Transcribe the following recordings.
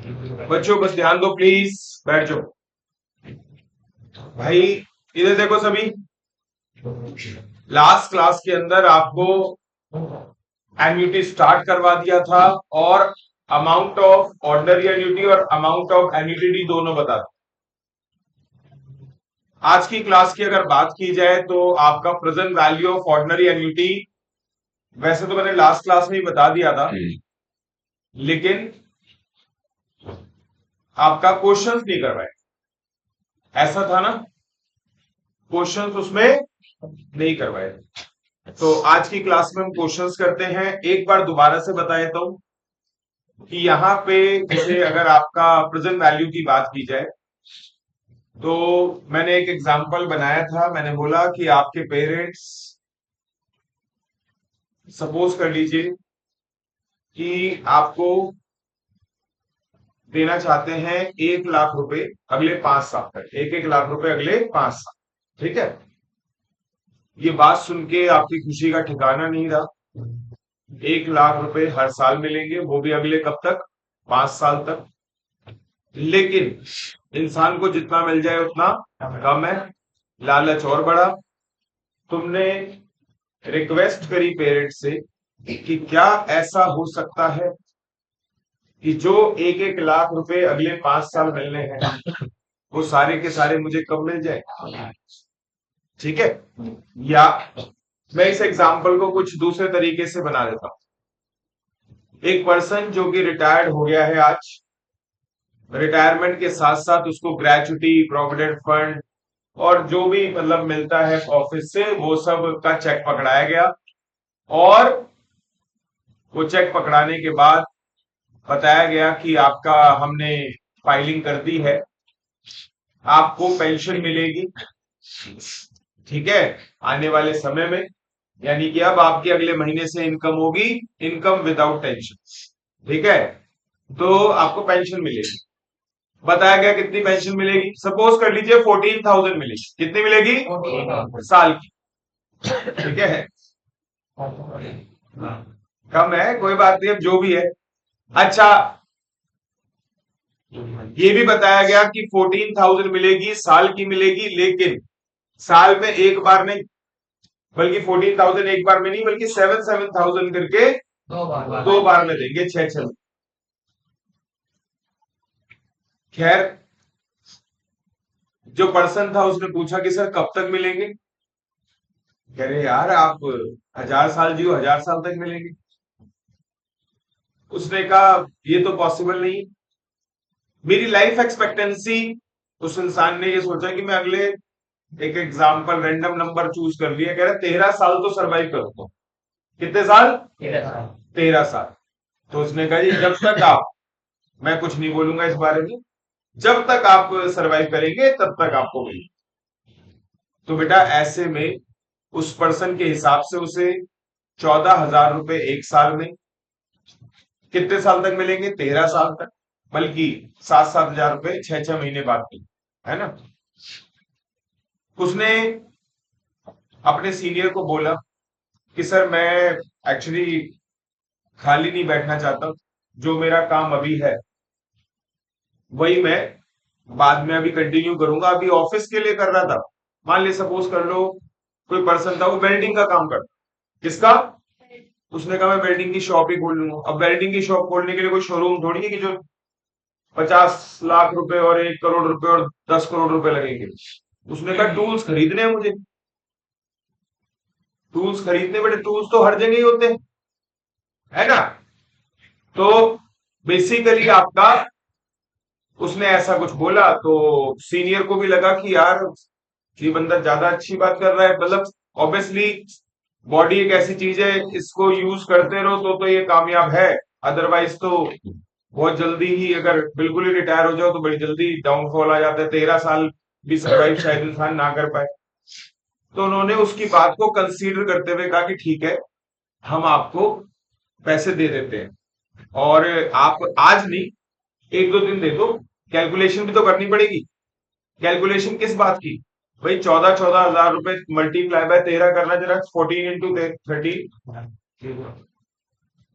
बच्चों बस ध्यान दो प्लीज, बैठ जाओ भाई। इधर देखो सभी, लास्ट क्लास के अंदर आपको एन्युटी स्टार्ट करवा दिया था और अमाउंट ऑफ ऑर्डिनरी एन्युटी और अमाउंट ऑफ एन्युटी दोनों बता दिए। आज की क्लास की अगर बात की जाए तो आपका present value of ordinary annuity वैसे तो मैंने लास्ट क्लास में ही बता दिया था, लेकिन आपका क्वेश्चंस नहीं करवाए, ऐसा था ना, क्वेश्चंस उसमें नहीं करवाए। तो आज की क्लास में हम क्वेश्चंस करते हैं। एक बार दोबारा से बता देता हूं कि यहाँ पे जैसे अगर आपका प्रेजेंट वैल्यू की बात की जाए तो मैंने एक एग्जांपल बनाया था। मैंने बोला कि आपके पेरेंट्स, सपोज कर लीजिए कि आपको देना चाहते हैं 1 लाख रुपए अगले 5 साल तक, 1-1 लाख रुपए अगले 5 साल। ठीक है, ये बात सुन के आपकी खुशी का ठिकाना नहीं रहा। 1 लाख रुपए हर साल मिलेंगे, वो भी अगले कब तक, 5 साल तक। लेकिन इंसान को जितना मिल जाए उतना कम है, लालच और बढ़ा। तुमने रिक्वेस्ट करी पेरेंट्स से कि क्या ऐसा हो सकता है कि जो 1-1 लाख रुपए अगले 5 साल मिलने हैं वो सारे के सारे मुझे कब मिल जाए। ठीक है, या मैं इस एग्जाम्पल को कुछ दूसरे तरीके से बना देता हूं। एक पर्सन जो कि रिटायर्ड हो गया है आज, रिटायरमेंट के साथ साथ उसको ग्रेचुटी, प्रोविडेंट फंड और जो भी मतलब मिलता है ऑफिस से वो सब का चेक पकड़ाया गया, और वो चेक पकड़ाने के बाद बताया गया कि आपका हमने फाइलिंग कर दी है, आपको पेंशन मिलेगी। ठीक है, आने वाले समय में, यानी कि अब आपके अगले महीने से इनकम होगी, इनकम विदाउट टेंशन। ठीक है, तो आपको पेंशन मिलेगी। बताया गया कितनी पेंशन मिलेगी, सपोज कर लीजिए 14,000 मिलेगी। कितनी मिलेगी, साल की। ठीक है, कम है कोई बात नहीं, अब जो भी है। अच्छा, ये भी बताया गया कि 14,000 मिलेगी, साल की मिलेगी, लेकिन साल में एक बार नहीं, बल्कि 14,000 एक बार में नहीं, बल्कि 7,000 करके 2 बार में देंगे, 6-6। खैर, जो पर्सन था उसने पूछा कि सर कब तक मिलेंगे। कह रहे यार आप 1,000 साल जियो, 1,000 साल तक मिलेंगे। उसने कहा ये तो पॉसिबल नहीं। मेरी लाइफ एक्सपेक्टेंसी, उस इंसान ने ये सोचा कि मैं अगले, एक एग्जाम्पल रैंडम नंबर चूज कर लिया, कह रहा 13 साल तो सरवाइव करूंगा। कितने साल, 13 साल। तो उसने कहा जी जब तक आप, मैं कुछ नहीं बोलूंगा इस बारे में, जब तक आप सरवाइव करेंगे तब तक आपको मिलेगी। तो बेटा ऐसे में उस पर्सन के हिसाब से उसे 14,000 रुपए एक साल में कितने साल तक मिलेंगे, 13 साल तक, बल्कि 7-7 हजार रुपए 6-6 महीने बाद मिलेंगे, है ना। उसने अपने सीनियर को बोला कि सर मैं एक्चुअली खाली नहीं बैठना चाहता, जो मेरा काम अभी है वही मैं बाद में अभी कंटिन्यू करूंगा। अभी ऑफिस के लिए कर रहा था, मान ली सपोज कर लो कोई पर्सन था वो वेल्डिंग का काम करता। किसका, उसने कहा मैं वेल्डिंग की शॉप ही खोल लूंगा। अब वेल्डिंग की शॉप खोलने के लिए कोई शोरूम थोड़ी है कि जो 50 लाख रुपए और 1 करोड़ रुपए और 10 करोड़ रुपए लगेंगे। उसने कहा टूल्स खरीदने हैं मुझे। टूल्स खरीदने, बेटे टूल्स तो हर जगह ही होते हैं, है ना। तो बेसिकली आपका, उसने ऐसा कुछ बोला तो सीनियर को भी लगा कि यार ये बंदा ज्यादा अच्छी बात कर रहा है। मतलब ऑब्वियसली बॉडी एक ऐसी चीज है, इसको यूज करते रहो तो ये कामयाब है, अदरवाइज तो बहुत जल्दी ही, अगर बिल्कुल ही रिटायर हो जाओ तो बड़ी जल्दी डाउनफॉल आ जाता है। 13 साल भी सर्वाइव शायद इंसान ना कर पाए। तो उन्होंने उसकी बात को कंसीडर करते हुए कहा कि ठीक है, हम आपको पैसे दे देते हैं, और आप आज नहीं, 1-2 दिन दे दो, कैलकुलेशन भी तो करनी पड़ेगी। कैलकुलेशन किस बात की, भाई 14,000 रुपए मल्टीप्लाई बाय 13 करना, जरा 14 इंटू 13,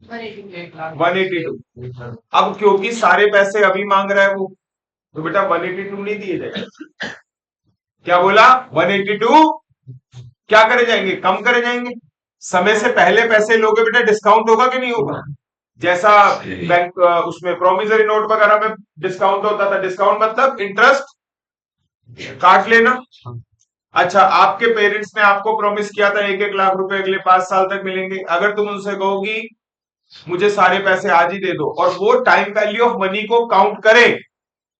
182। अब क्योंकि सारे पैसे अभी मांग रहा है वो, तो बेटा 182 नहीं दिए जाएंगे। क्या बोला? 182 क्या करे जाएंगे? कम करे जाएंगे। समय से पहले पैसे लोगे बेटा, डिस्काउंट होगा कि नहीं होगा? जैसा बैंक उसमें प्रोमिसरी नोट वगैरह में डिस्काउंट होता था, डिस्काउंट मतलब इंटरेस्ट काट लेना। अच्छा, आपके पेरेंट्स ने आपको प्रॉमिस किया था 1-1 लाख रुपए अगले 5 साल तक मिलेंगे। अगर तुम उनसे कहोगी मुझे सारे पैसे आज ही दे दो, और वो टाइम वैल्यू ऑफ मनी को काउंट करे,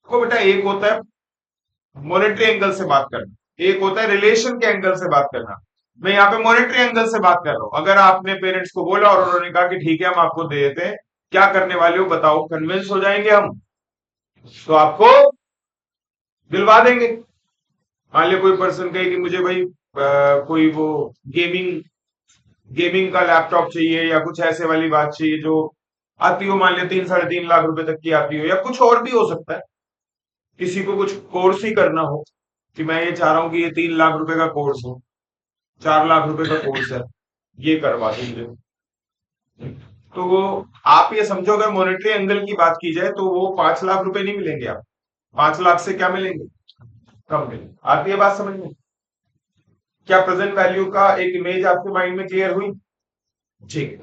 तो बेटा एक होता है मॉनेटरी एंगल से बात करना, एक होता है रिलेशन के एंगल से बात करना। मैं यहाँ पे मॉनेटरी एंगल से बात कर रहा हूं। अगर आपने पेरेंट्स को बोला और उन्होंने कहा कि ठीक है हम आपको दे देते हैं, क्या करने वाले हो बताओ? कन्विंस हो जाएंगे हम, तो आपको दिलवा देंगे। मान लिया कोई पर्सन कहे कि मुझे भाई कोई वो गेमिंग गेमिंग का लैपटॉप चाहिए, या कुछ ऐसे वाली बात चाहिए जो आती हो, मान लिया 3-3.5 लाख रुपए तक की आती हो, या कुछ और भी हो सकता है। किसी को कुछ कोर्स ही करना हो कि मैं ये चाह रहा हूं कि ये 3 लाख रुपए का कोर्स हो, 4 लाख रुपए का कोर्स है, ये करवा दीजिए। तो वो आप ये समझो, अगर मॉनेटरी एंगल की बात की जाए तो वो 5 लाख रुपए नहीं मिलेंगे आप, 5 लाख से क्या मिलेंगे? कम मिलेंगे। आती है बात समझ में? क्या प्रेजेंट वैल्यू का एक इमेज आपके माइंड में क्लियर हुई? ठीक है।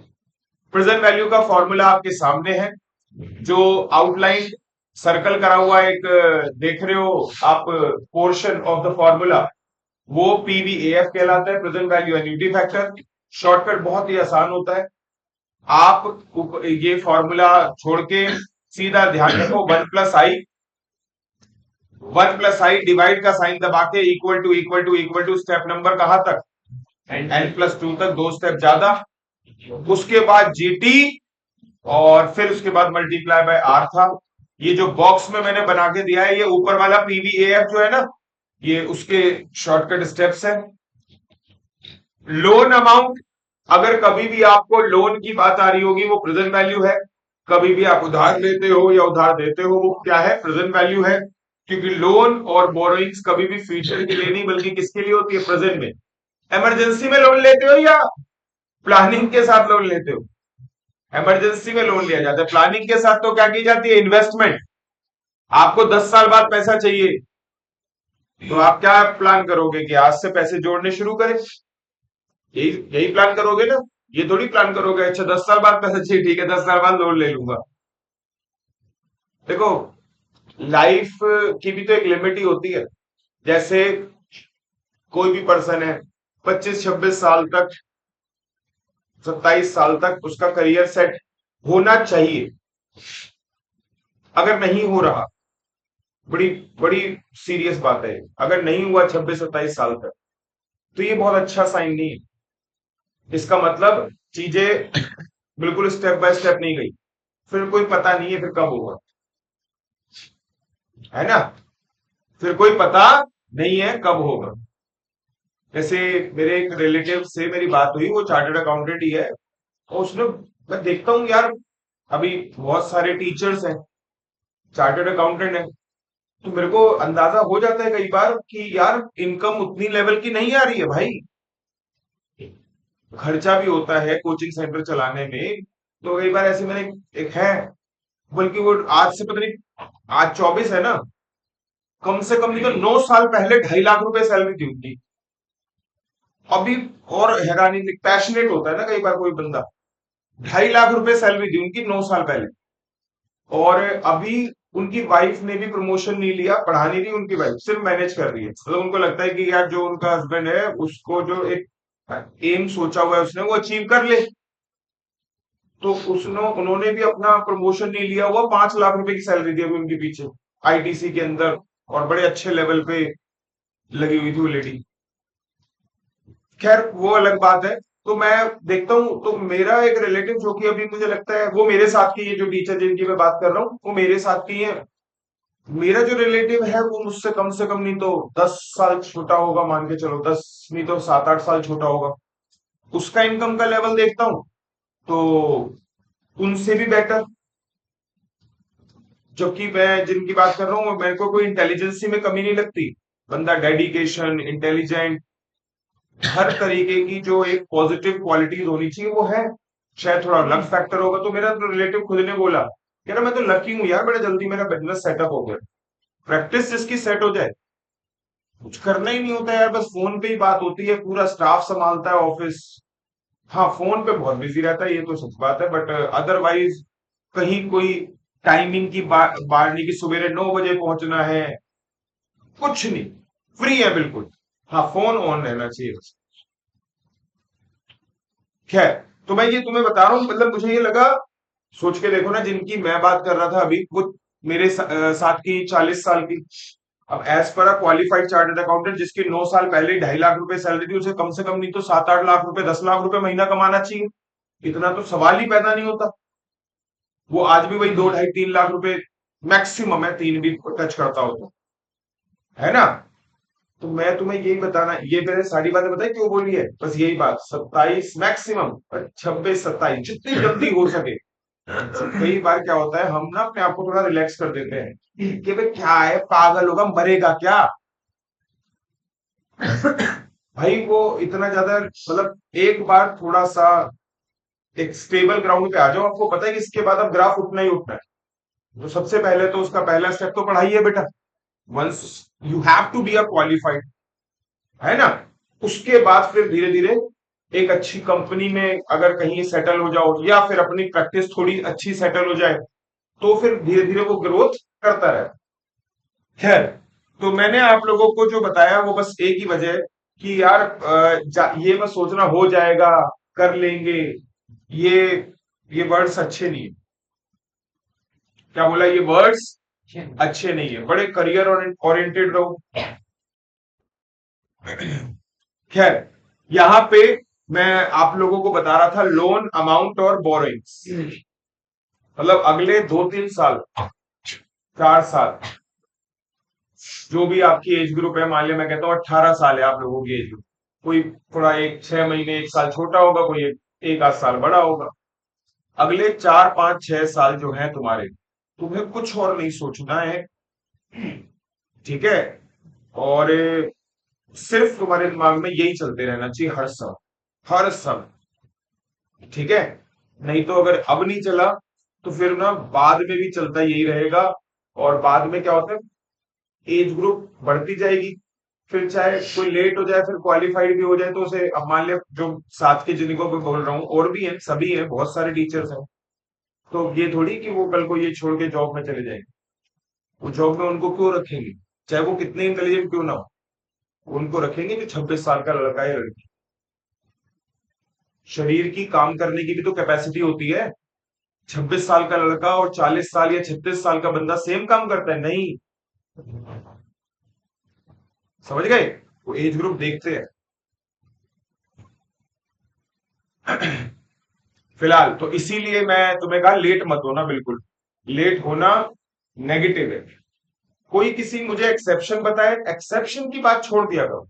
प्रेजेंट वैल्यू का फॉर्मूला आपके सामने है, जो आउटलाइन सर्कल करा हुआ एक देख रहे हो आप पोर्शन ऑफ द फॉर्मूला, वो पीवीएफ कहलाता है, present value annuity factor. Shortcut बहुत ही आसान होता है। आप ये फॉर्मूला छोड़ के सीधा ध्यान रखो, 1+i, 1+i डिवाइड का साइन दबा के equal to equal to equal to step number कहां तक? n+2 तक, 2 स्टेप ज्यादा। उसके बाद जीटी, और फिर उसके बाद मल्टीप्लाई बाय आर था। ये जो बॉक्स में मैंने बना के दिया है, ये ऊपर वाला पीवीएफ जो है ना, ये उसके शॉर्टकट स्टेप्स है। लोन अमाउंट, अगर कभी भी आपको लोन की बात आ रही होगी, वो प्रेजेंट वैल्यू है। कभी भी आप उधार लेते हो या उधार देते हो, वो क्या है? प्रेजेंट वैल्यू है। क्योंकि लोन और बोरोइंग्स कभी भी फ्यूचर के लिए नहीं, बल्कि किसके लिए होती है? प्रेजेंट में। इमरजेंसी में लोन लेते हो या प्लानिंग के साथ लोन लेते हो? इमरजेंसी में लोन लिया जाता है। प्लानिंग के साथ तो क्या की जाती है? इन्वेस्टमेंट। आपको 10 साल बाद पैसा चाहिए, तो आप क्या प्लान करोगे कि आज से पैसे जोड़ने शुरू करें? यही यही प्लान करोगे ना। ये थोड़ी प्लान करोगे अच्छा 10 साल बाद पैसा चाहिए, ठीक है 10 साल बाद लोन ले लूंगा। देखो, लाइफ की भी तो एक लिमिट ही होती है। जैसे कोई भी पर्सन है, 25-26 साल तक, 27 साल तक उसका करियर सेट होना चाहिए। अगर नहीं हो रहा, बड़ी बड़ी सीरियस बात है, अगर नहीं हुआ 26-27 साल तक, तो ये बहुत अच्छा साइन नहीं है। इसका मतलब चीजें बिल्कुल स्टेप बाय स्टेप नहीं गई, फिर कोई पता नहीं है फिर कब होगा, है ना? फिर कोई पता नहीं है कब होगा। जैसे मेरे एक रिलेटिव से मेरी बात हुई, वो चार्टर्ड अकाउंटेंट ही है, और उसने, मैं देखता हूँ यार, अभी बहुत सारे टीचर्स हैं, चार्टर्ड अकाउंटेंट है, तो मेरे को अंदाजा हो जाता है कई बार कि यार इनकम उतनी लेवल की नहीं आ रही है भाई। खर्चा भी होता है कोचिंग सेंटर चलाने में, तो कई बार ऐसे मैंने एक है, बल्कि वो आज से पता नहीं, आज 24 है ना, कम से कम नहीं तो 9 साल पहले 2.5 लाख रुपए सैलरी थी उनकी। अभी और हैरानी, पैशनेट होता है ना कई बार कोई बंदा, 2.5 लाख रुपए सैलरी थी उनकी 9 साल पहले। और अभी उनकी वाइफ ने भी प्रमोशन नहीं लिया, बढ़ा नहीं रही उनकी वाइफ, सिर्फ मैनेज कर रही है। मतलब उनको लगता है कि यार जो उनका हस्बैंड है, उसको जो एक एम सोचा हुआ है उसने, वो अचीव कर ले। तो उसने उन्होंने भी अपना प्रमोशन नहीं लिया हुआ, 5 लाख रुपए की सैलरी दी अभी उनके पीछे, आईटीसी के अंदर, और बड़े अच्छे लेवल पे लगी हुई थी वो लेडी। खैर वो अलग बात है। तो मैं देखता हूँ, तो मेरा एक रिलेटिव जो कि अभी मुझे लगता है वो मेरे साथ की है, जो टीचर जिनकी मैं बात कर रहा हूँ वो मेरे साथ की है। मेरा जो रिलेटिव है वो मुझसे कम से कम नहीं तो 10 साल छोटा होगा, मान के चलो 10 नहीं तो 7-8 साल छोटा होगा। उसका इनकम का लेवल देखता हूँ तो उनसे भी बेटर। जबकि मैं जिनकी बात कर रहा हूँ, मेरे को कोई इंटेलिजेंसी में कमी नहीं लगती। बंदा डेडिकेशन, इंटेलिजेंट, हर तरीके की जो एक पॉजिटिव क्वालिटीज होनी चाहिए वो है। शायद थोड़ा लक फैक्टर होगा। तो मेरा तो रिलेटिव खुद ने बोला, कह रहा मैं तो लकी हूँ यार, बड़े जल्दी मेरा बिजनेस सेटअप हो गया। प्रैक्टिस जिसकी सेट हो जाए, कुछ करना ही नहीं होता यार, बस फोन पे ही बात होती है, पूरा स्टाफ संभालता है ऑफिस। हाँ, फोन पे बहुत बिजी रहता है, ये तो सच बात है, बट अदरवाइज कहीं कोई टाइमिंग की बात नहीं कि सवेरे 9 बजे पहुंचना है, कुछ नहीं, फ्री है बिल्कुल। हाँ, फोन ऑन रहना चाहिए बस। खैर, तो मैं ये तुम्हें बता रहा हूँ, मतलब मुझे ये लगा, सोच के देखो ना, जिनकी मैं बात कर रहा था अभी, वो मेरे साथ की 40 साल की, अब as per a qualified chartered accountant, जिसकी 9 साल पहले 2.5 लाख रुपए सैलरी थी, उसे कम से कम नहीं तो 7-8 लाख रुपए, 10 लाख रुपए महीना कमाना चाहिए। इतना तो सवाल ही पैदा नहीं होता। वो आज भी वही 2, 2.5, 3 लाख रुपए मैक्सिमम है, 3 भी टच करता हो तो, है ना। तो मैं तुम्हें यही बताना, ये मैंने सारी बातें बताई क्यों बोली है, बस यही बात, 27 मैक्सिमम, 26, 27 जितनी जल्दी हो सके। कई बार क्या होता है, हम ना अपने आप को थोड़ा रिलैक्स कर देते हैं कि भाई क्या है, पागल होगा, मरेगा क्या। भाई वो इतना ज्यादा, मतलब एक बार थोड़ा सा एक स्टेबल ग्राउंड पे आ जाओ, आपको पता है कि इसके बाद अब ग्राफ उठना ही उठना है। तो सबसे पहले तो उसका पहला स्टेप तो पढ़ाई है बेटा। Once you have to be a qualified, है ना, उसके बाद फिर धीरे धीरे एक अच्छी कंपनी में अगर कहीं सेटल हो जाओ, या फिर अपनी प्रैक्टिस थोड़ी अच्छी सेटल हो जाए, तो फिर धीरे धीरे वो ग्रोथ करता रहे। खैर, तो मैंने आप लोगों को जो बताया वो बस एक ही वजह है कि यार ये मत सोचना हो जाएगा, कर लेंगे, ये ये वर्ड्स अच्छे नहीं है। क्या बोला, ये वर्ड्स अच्छे नहीं है, बड़े करियर ओरिएंटेड रहो। खैर, यहाँ पे मैं आप लोगों को बता रहा था लोन अमाउंट और बोरोइंग्स, मतलब अगले 2-3 साल, 4 साल, जो भी आपकी एज ग्रुप है, मान लिया मैं कहता हूँ 18 साल है आप लोगों की एज ग्रुप, कोई थोड़ा एक 6 महीने 1 साल छोटा होगा, कोई एक आध साल बड़ा होगा। अगले 4, 5, 6 साल जो है तुम्हारे, तुम्हें कुछ और नहीं सोचना है, ठीक है। और सिर्फ तुम्हारे दिमाग में यही चलते रहना चाहिए हर समय, हर समय, ठीक है। नहीं तो अगर अब नहीं चला, तो फिर ना बाद में भी चलता यही रहेगा। और बाद में क्या होता है, एज ग्रुप बढ़ती जाएगी, फिर चाहे कोई लेट हो जाए, फिर क्वालिफाइड भी हो जाए, तो उसे, अब मान लिया जो साथ के जिनको मैं बोल रहा हूँ, और भी हैं, सभी हैं, बहुत सारे टीचर्स हैं, तो ये थोड़ी कि वो कल को ये छोड़ के जॉब में चले जाएंगे। वो जॉब में उनको क्यों रखेंगे, चाहे वो कितने इंटेलिजेंट क्यों ना हो, उनको रखेंगे जो 26 साल का लड़का है, लड़की। शरीर की काम करने की भी तो कैपेसिटी होती है। 26 साल का लड़का और 40 साल या 36 साल का बंदा सेम काम करता है? नहीं। समझ गए, वो एज ग्रुप देखते हैं। फिलहाल तो इसीलिए मैं तुम्हें कहा लेट मत होना, बिल्कुल लेट होना नेगेटिव है। कोई किसी मुझे एक्सेप्शन बताए, एक्सेप्शन की बात छोड़ दिया करो,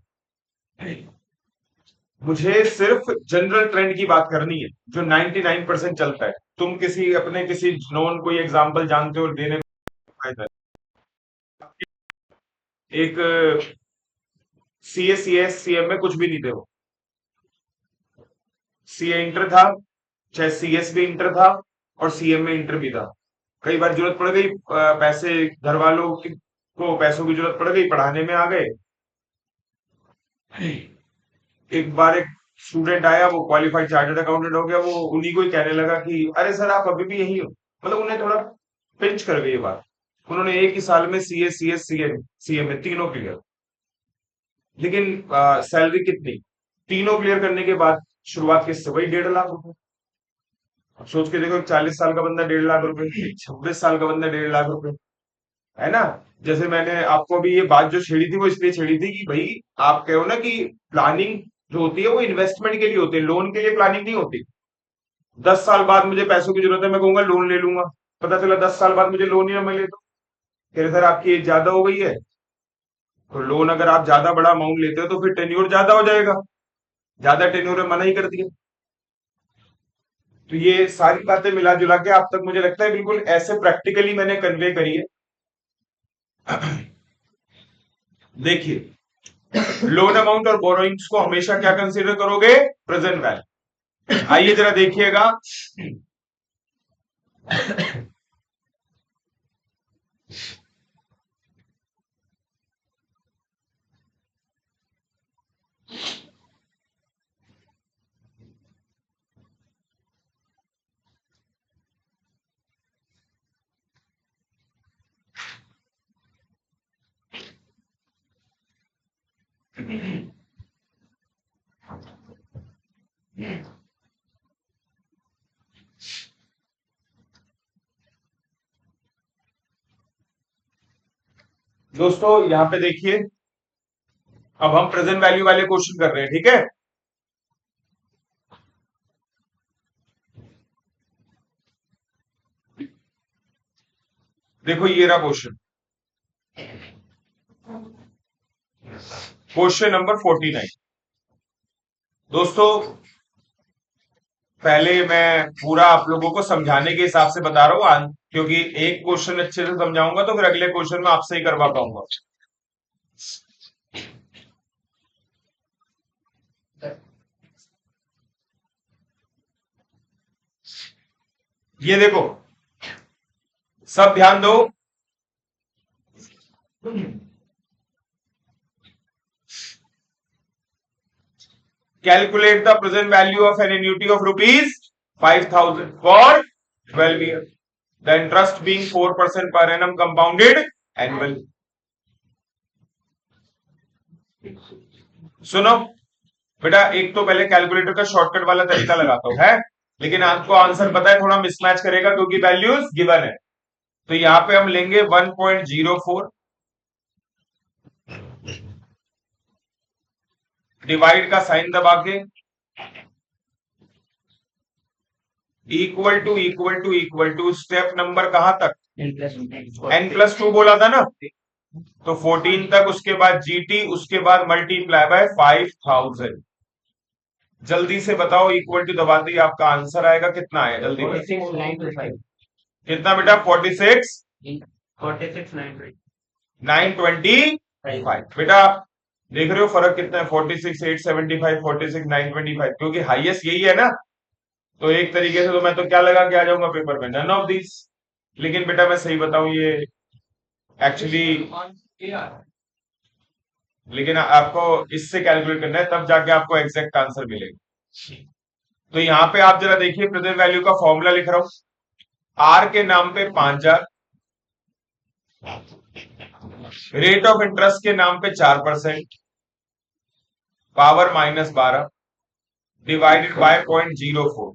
मुझे सिर्फ जनरल ट्रेंड की बात करनी है, जो 99% चलता है। तुम किसी अपने किसी नोन कोई एग्जांपल जानते हो देने में फायदा है। एक सीए, सीएस, सीएम में कुछ भी नहीं थे वो, सीए इंटर था, चाहे सीएस भी इंटर था, और सीएम में इंटर भी था। कई बार जरूरत पड़ गई, पैसे घर वालों को पैसों की जरूरत पड़ गई, पढ़ाने में आ गए। एक बार एक स्टूडेंट आया, वो क्वालिफाइड चार्टर्ड अकाउंटेंट हो गया, वो उन्हीं को ही कहने लगा कि अरे सर आप अभी भी यही हो, मतलब उन्हें थोड़ा पिंच कर गई ये बात। उन्होंने एक ही साल में सीए, सीएस, सीएम, सीएम में तीनों क्लियर, लेकिन सैलरी कितनी, तीनों क्लियर करने के बाद शुरुआत किससे, वही 1.5 लाख रुपए। अब सोच के देखो, 40 साल का बंदा 1.5 लाख रुपए, 26 साल का बंदा 1.5 लाख रुपए, है ना। जैसे मैंने आपको अभी ये बात जो छेड़ी थी, वो इसलिए छेड़ी थी कि भाई आप कहो ना कि प्लानिंग जो होती है वो इन्वेस्टमेंट के लिए होती है, लोन के लिए प्लानिंग नहीं होती। 10 साल बाद मुझे पैसों की जरूरत है, मैं कहूंगा लोन ले लूंगा, पता चला 10 साल बाद मुझे लोन ही ना मिले, तो कह रहे सर आपकी एज ज्यादा हो गई है, तो लोन अगर आप ज्यादा बड़ा अमाउंट लेते हो तो फिर टेन्योर ज्यादा हो जाएगा, ज्यादा टेन्योर में मना ही कर दिया। तो ये सारी बातें मिला जुला के आप तक मुझे लगता है बिल्कुल ऐसे प्रैक्टिकली मैंने कन्वे करी है। देखिए, लोन अमाउंट और बोरोइंग्स को हमेशा क्या कंसीडर करोगे, प्रेजेंट वैल्यू। आइए जरा देखिएगा, दोस्तों यहां पे देखिए, अब हम प्रेजेंट वैल्यू वाले क्वेश्चन कर रहे हैं, ठीक है। देखो ये रहा क्वेश्चन, क्वेश्चन नंबर 49। दोस्तों पहले मैं पूरा आप लोगों को समझाने के हिसाब से बता रहा हूं, क्योंकि एक क्वेश्चन अच्छे से समझाऊंगा तो फिर अगले क्वेश्चन में आपसे ही करवा पाऊंगा। ये देखो, सब ध्यान दो, calculate the present value of an annuity of rupees 5,000 for 12 years. The interest being 4% per annum compounded annually. सुनो बेटा, एक तो पहले कैलकुलेटर का शॉर्टकट वाला तरीका लगाता हूं, है लेकिन आपको आंसर पता है, थोड़ा मिसमैच करेगा क्योंकि वैल्यूज गिवन है। तो यहां पे हम लेंगे 1.04, डिवाइड का साइन दबा के, इक्वल टू स्टेप नंबर कहां तक, n+2 बोला था ना, तो 14 तक, उसके बाद जीटी, उसके बाद मल्टीप्लाई बाय 5000। जल्दी से बताओ, इक्वल टू दबाते ही आपका आंसर आएगा, कितना आया जल्दी कितना बेटा, 46,925 बेटा। देख रहे हो फर्क कितना है, 46,875, 46,925, क्योंकि हाईएस्ट यही है ना। तो एक तरीके से तो मैं तो क्या लगा के आ जाऊंगा पेपर में, नन ऑफ दिस। लेकिन बेटा मैं सही बताऊं, ये एक्चुअली, लेकिन आपको इससे कैलकुलेट करना है, तब जाके आपको एग्जैक्ट आंसर मिलेगा। तो यहां पे आप जरा देखिए, प्रेजेंट वैल्यू का फॉर्मूला लिख रहा हूं। आर के नाम पे 5,000, रेट ऑफ इंटरेस्ट के नाम पे 4%, पावर -12, डिवाइडेड बाय 0.04।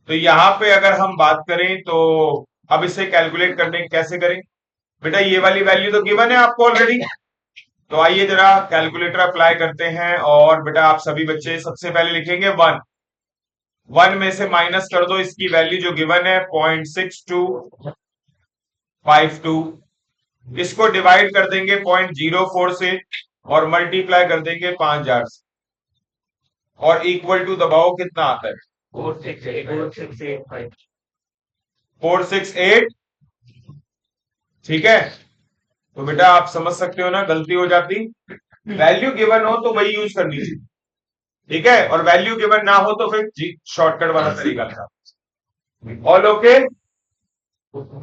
तो यहां पे अगर हम बात करें तो अब इसे कैलकुलेट करने कैसे करें बेटा, ये वाली वैल्यू तो गिवन है आपको ऑलरेडी। तो आइए जरा कैलकुलेटर अप्लाई करते हैं, और बेटा आप सभी बच्चे सबसे पहले लिखेंगे 1 में से माइनस कर दो इसकी वैल्यू जो गिवन है 0.6252, इसको डिवाइड कर देंगे 0.04 से और मल्टीप्लाई कर देंगे 5,000 से, और इक्वल टू दबाओ कितना आता है, 468। ठीक है, तो बेटा आप समझ सकते हो ना, गलती हो जाती, वैल्यू गिवन हो तो वही यूज करनी चाहिए, ठीक है, और वैल्यू गिवन ना हो तो फिर शॉर्टकट वाला तरीका था। ऑल ओके,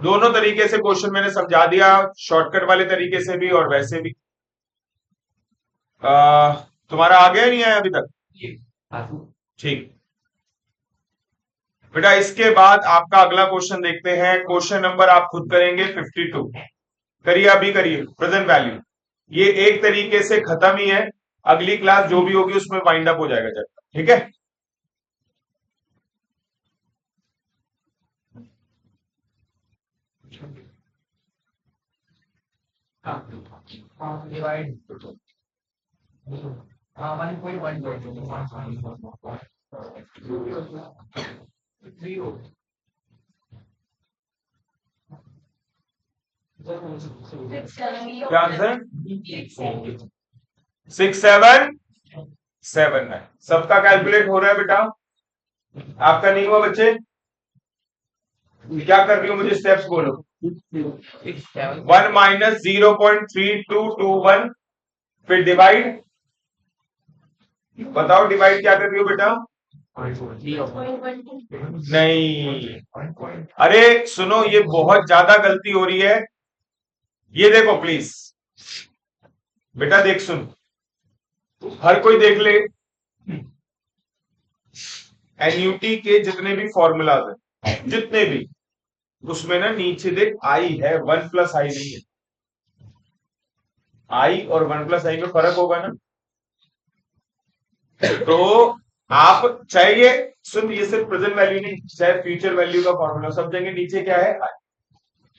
दोनों तरीके से क्वेश्चन मैंने समझा दिया, शॉर्टकट वाले तरीके से भी और वैसे भी। तुम्हारा आ गया नहीं आया अभी तक, ठीक बेटा। इसके बाद आपका अगला क्वेश्चन देखते हैं, क्वेश्चन नंबर आप खुद करेंगे 52, करिए अभी करिए, प्रेजेंट वैल्यू। ये एक तरीके से खत्म ही है, अगली क्लास जो भी होगी उसमें वाइंड अप हो जाएगा चैप्टर, ठीक है। डिवाइड 1.1 क्या आंसर, 6779। सबका कैलकुलेट हो रहा है बेटा, आपका नहीं हुआ बच्चे, क्या कर रही हो, मुझे स्टेप्स बोलो। 1 - 0.3221, फिर डिवाइड बताओ डिवाइड क्या कर रही हो बेटा? नहीं, अरे सुनो, ये बहुत ज्यादा गलती हो रही है। ये देखो प्लीज, बेटा देख सुन, हर कोई देख ले, एनयूटी के जितने भी फॉर्मूलाज है, जितने भी, उसमें ना नीचे देख आई है, वन प्लस आई नहीं है। आई और वन प्लस आई में फर्क होगा ना। तो आप चाहे ये सुन, ये सिर्फ प्रेजेंट वैल्यू नहीं, चाहे फ्यूचर वैल्यू का फॉर्मूला, सब जगह नीचे क्या है, आई।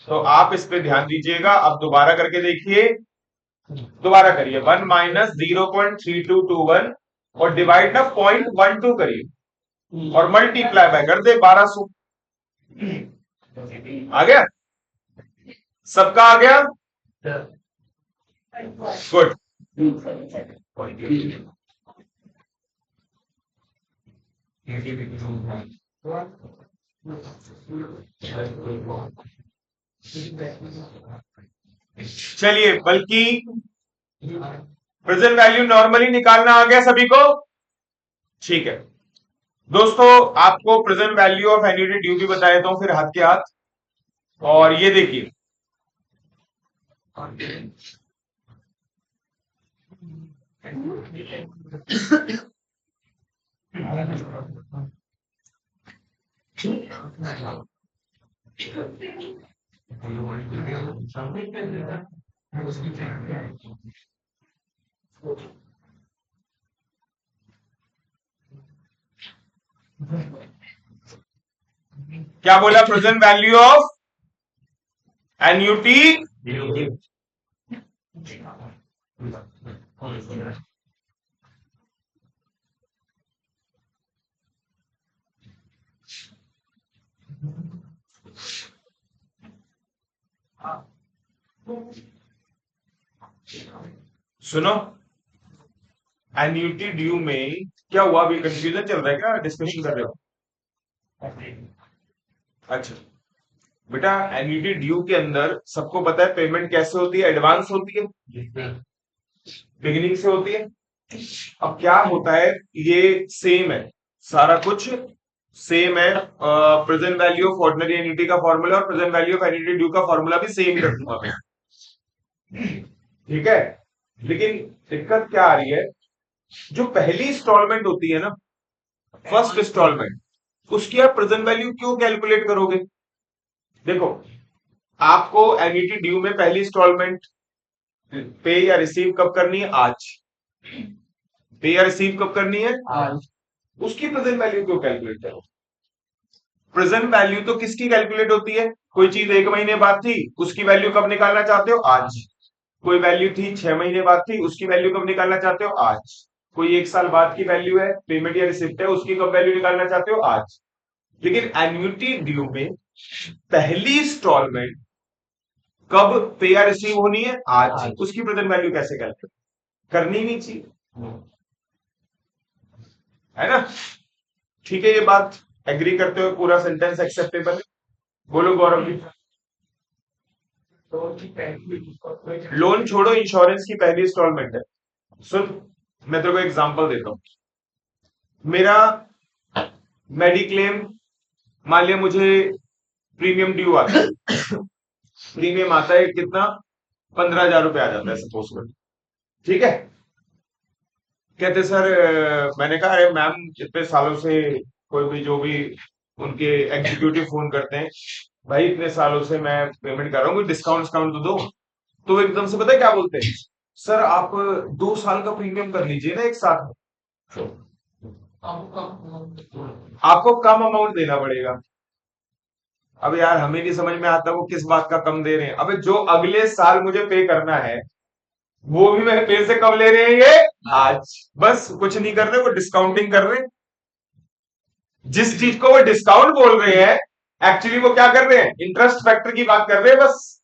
तो आप इस पे ध्यान दीजिएगा। अब दोबारा करके देखिए, दोबारा करिए, 1 - 0.3221 और डिवाइड ना 0.12 करिए और मल्टीप्लाई बाय कर दे 1200। आ गया? सबका आ गया? गुड। चलिए, बल्कि प्रेजेंट वैल्यू नॉर्मली निकालना आ गया सभी को? ठीक है दोस्तों, आपको present value of annuity due भी बता देता हूं फिर हाथ के हाथ। और ये देखिए, क्या बोला? Present value of annuity. सुनो, एन्युटी ड्यू में क्या हुआ? अभी कंफ्यूजन चल रहा है क्या? डिस्कशन कर रहे हो? अच्छा बेटा, एन्युटी ड्यू के अंदर सबको पता है पेमेंट कैसे होती है, एडवांस होती है, बिगिनिंग से होती है। अब क्या होता है, ये सेम है, सारा कुछ सेम है। Present value of ordinary annuity का फॉर्मूला और present value of annuity due का फॉर्मूला भी सेम ही रखूंगा मैं। ठीक है, लेकिन दिक्कत क्या आ रही है, जो पहली इंस्टॉलमेंट होती है ना, फर्स्ट इंस्टॉलमेंट, उसकी आप प्रेजेंट वैल्यू क्यों कैलकुलेट करोगे? देखो, आपको एन्युटी ड्यू में पहली इंस्टॉलमेंट पे या रिसीव कब करनी है? आज। पे या रिसीव कब करनी है? आज। उसकी प्रेजेंट वैल्यू क्यों कैलकुलेट करो? प्रेजेंट वैल्यू तो किसकी कैलकुलेट होती है? कोई चीज 1 महीने बाद थी, उसकी वैल्यू कब निकालना चाहते हो? आज। कोई वैल्यू थी 6 महीने बाद थी, उसकी वैल्यू कब निकालना चाहते हो? आज। कोई 1 साल बाद की वैल्यू है, पेमेंट या रिसिप्ट है, उसकी कब वैल्यू निकालना चाहते हो? आज। लेकिन एन्युटी ड्यू में पहली इंस्टॉलमेंट कब पे या रिसीव होनी है? आज। उसकी प्रेजेंट वैल्यू कैसे कैलकुलेट करनी नहीं चाहिए, है ना? ठीक है, ये बात एग्री करते हो? पूरा सेंटेंस एक्सेप्टेबल है? बोलो गौरव जी। लोन छोड़ो, इंश्योरेंस की पहली इंस्टॉलमेंट है। सुन, मैं तेरे को एग्जांपल देता हूं। मेरा मेडिक्लेम, मान लिया मुझे प्रीमियम ड्यू आता है, प्रीमियम आता है कितना? 15,000 रुपए आ जाता है सपोज कर। ठीक है, कहते सर, मैंने कहा अरे मैम, इतने सालों से कोई भी जो भी उनके एग्जीक्यूटिव फोन करते हैं, भाई इतने सालों से मैं पेमेंट कर रहा हूँ, डिस्काउंट डिस्काउंट तो दो। तो एकदम से पता है क्या बोलते हैं? सर आप 2 साल का प्रीमियम कर लीजिए ना एक साथ में, आपको कम अमाउंट देना पड़ेगा। अब यार हमें नहीं समझ में आता वो किस बात का कम दे रहे हैं। अबे जो अगले साल मुझे पे करना है, वो भी मेरे पे से कब ले रहे हैं ये? आज। बस कुछ नहीं कर रहे, वो डिस्काउंटिंग कर रहे हैं। जिस चीज को वो डिस्काउंट बोल रहे हैं, एक्चुअली वो क्या कर रहे हैं? इंटरेस्ट फैक्टर की बात कर रहे हैं बस,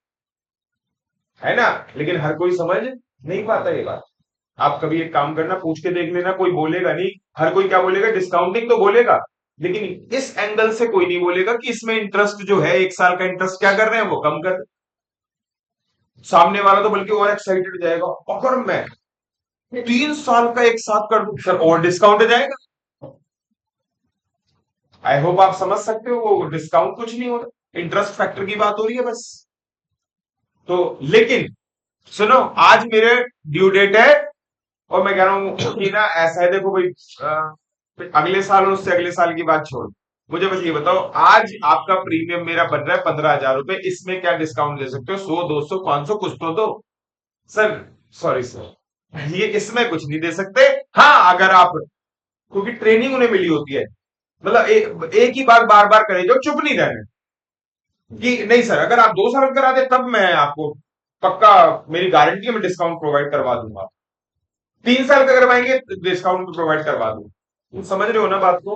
है ना? लेकिन हर कोई समझ नहीं पाता ये बात। आप कभी एक काम करना, पूछ के देख लेना, कोई बोलेगा नहीं। हर कोई क्या बोलेगा? डिस्काउंटिंग तो बोलेगा, लेकिन इस एंगल से कोई नहीं बोलेगा कि इसमें इंटरेस्ट जो है, 1 साल का इंटरेस्ट क्या कर रहे हैं, वो कम कर। सामने वाला तो बल्कि और एक्साइटेड हो जाएगा, अगर मैं 3 साल का एक साथ कर दूं सर, और डिस्काउंट हो जाएगा। आई होप आप समझ सकते हो, वो डिस्काउंट कुछ नहीं हो रहा, इंटरेस्ट फैक्टर की बात हो रही है बस। तो लेकिन सुनो, आज मेरे ड्यू डेट है, और मैं कह रहा हूं कि ना ऐसा है, देखो भाई, अगले साल और उससे अगले साल की बात छोड़, मुझे बस ये बताओ, आज आपका प्रीमियम मेरा बन रहा है 15,000 रुपए, इसमें क्या डिस्काउंट दे सकते हो? 100, 200, 500 कुछ तो दो सर। सॉरी सर, ये इसमें कुछ नहीं दे सकते। हाँ, अगर आप, क्योंकि ट्रेनिंग उन्हें मिली होती है, मतलब एक ही बार बार बार करे, जो चुप नहीं रहना कि नहीं सर, अगर आप 2 साल करा दे तब मैं आपको पक्का, मेरी गारंटी है, मैं डिस्काउंट प्रोवाइड करवा दूंगा। 3 साल का करवाएंगे डिस्काउंट प्रोवाइड करवा दूंगा। तुम समझ रहे हो ना बात को?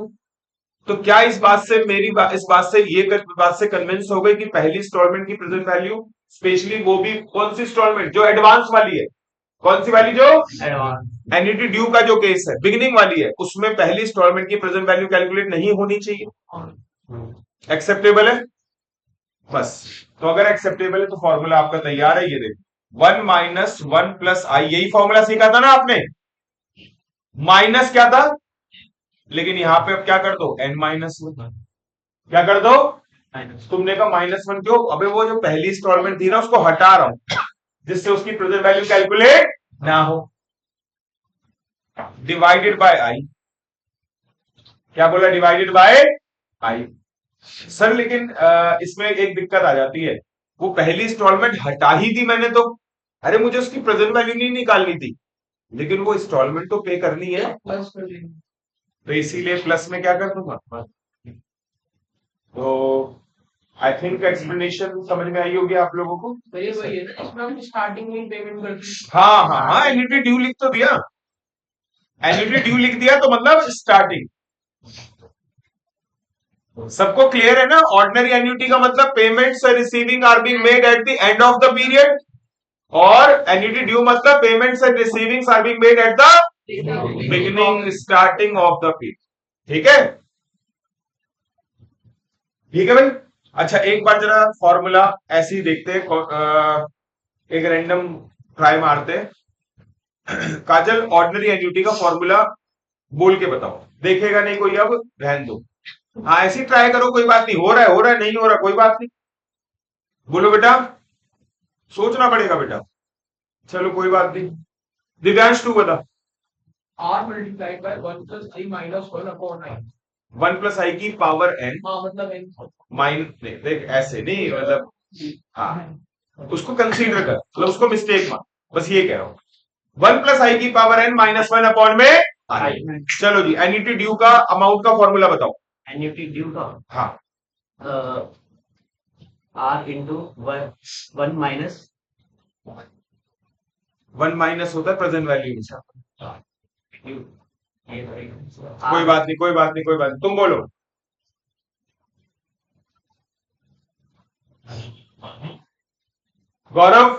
तो क्या इस बात से इस बात से बात से कन्विंस हो गए कि पहली इंस्टॉलमेंट की प्रेजेंट वैल्यू, स्पेशली वो भी कौन सी इंस्टॉलमेंट, जो एडवांस वाली है, कौन सी वाली, जो एन्युटी ड्यू का जो केस है, बिगिनिंग वाली है, उसमें पहली इंस्टॉलमेंट की प्रेजेंट वैल्यू कैलकुलेट नहीं होनी चाहिए। एक्सेप्टेबल है? बस, तो अगर एक्सेप्टेबल है तो फॉर्मूला आपका तैयार है, ये देखो, 1 - 1 + i, यही फॉर्मूला सीखा था ना आपने, माइनस क्या था, लेकिन यहां पे अब क्या कर दो, n-1, क्या कर दो, तुमने कहा -1 क्यों? अबे वो जो पहली इंस्टॉलमेंट थी ना, उसको हटा रहा हूं, जिससे उसकी प्रेजेंट वैल्यू कैलकुलेट ना हो, डिवाइडेड बाय आई। क्या बोला? Divided by I. सर लेकिन इसमें एक दिक्कत आ जाती है, वो पहली इंस्टॉलमेंट हटा ही दी मैंने तो, अरे मुझे उसकी प्रेजेंट वैल्यू नहीं निकालनी थी, लेकिन वो इंस्टॉलमेंट तो पे करनी है, तो इसीलिए प्लस में क्या कर दूंगा। तो आई थिंक एक्सप्लेनेशन समझ में आई होगी आप लोगों को। तो ये वही है ना, इसमें हम स्टार्टिंग में पेमेंट कर दी। हाँ हाँ हाँ, एन्युटी ड्यू लिख तो दिया, एन्युटी ड्यू लिख दिया, तो मतलब स्टार्टिंग। सबको क्लियर है ना? ऑर्डिनरी एन्युटी का मतलब payments receiving are being made at the end of the period, और एन्युटी ड्यू मतलब payments and receivings are being made at the beginning, starting of the period. ठीक है? ठीक है भाई। अच्छा, एक बार जरा फॉर्मूला ऐसे ही देखते हैं, एक रैंडम ट्राई मारते हैं। काजल, ऑर्डिनरी एन्युटी का फॉर्मूला बोल के बताओ, देखेगा नहीं कोई, अब रहन दो। हाँ, ऐसे ही ट्राई करो, कोई बात नहीं, हो रहा है नहीं हो रहा, कोई बात नहीं, बोलो बेटा, सोचना पड़ेगा बेटा, चलो कोई बात नहीं। दिव्यांश तू बता। R multiplied by 1 + i - 1/9। 1 + i की पावर n, हाँ मतलब n, नहीं देख ऐसे नहीं, मतलब हाँ, उसको कंसीडर कर, मतलब उसको मिस्टेक मान, बस ये कह रहा हूं। 1 + i की पावर n -1 अपॉन में आई। चलो जी, एन्युटी ड्यू का अमाउंट का फॉर्मूला बताओ। एन्युटी ड्यू का हाँ, R इंटू 1 माइनस 1 माइनस होता है प्रेजेंट वैल्यू में। कोई बात नहीं, कोई बात नहीं, कोई बात नहीं, तुम बोलो। गौरव,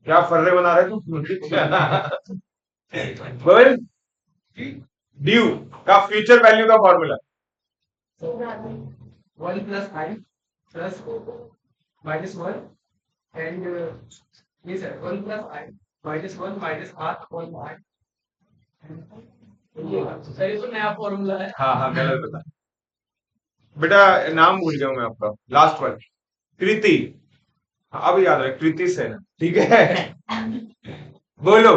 क्या फर्रे बना रहे तुम? बोल, ड्यू का फ्यूचर वैल्यू का फॉर्मूला। 1 + i + -1 and ये sir 1 + i -1 -r upon i। Sir ये तो नया फॉर्मूला है। हाँ हाँ, गलत बता बेटा, नाम भूल गया हूं मैं आपका, लास्ट वन, कृति। हाँ, अब याद रहे, कृति से ना, ठीक है? बोलो,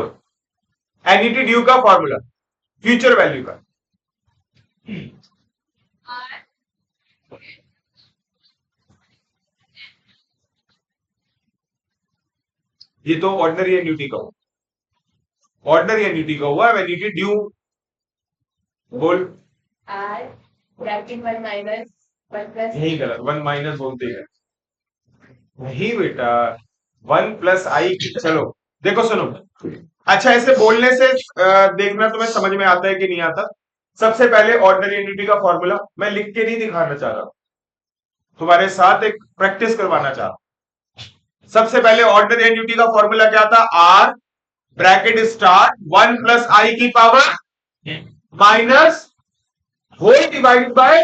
एन्युटी ड्यू का फॉर्मूला, फ्यूचर वैल्यू का। ये तो ऑर्डिनरी एन्युटी का हुआ, ऑर्डिनरी एन्युटी का हुआ, एन्युटी ड्यू बोल। R ब्रैकेट 1 माइनस 1 प्लस, यही गलत, 1 माइनस बोलते हैं, नहीं बेटा, 1 + i। चलो देखो, सुनो, अच्छा ऐसे बोलने से देखना तुम्हें समझ में आता है कि नहीं आता। सबसे पहले ऑर्डिनरी एन्युटी का फॉर्मूला मैं लिख के नहीं दिखाना चाह रहा, तुम्हारे साथ एक प्रैक्टिस करवाना चाह रहा। सबसे पहले ऑर्डिनरी एन्युटी का फॉर्मूला क्या था? R ब्रैकेट स्टार्ट 1 + i की power minus whole divided by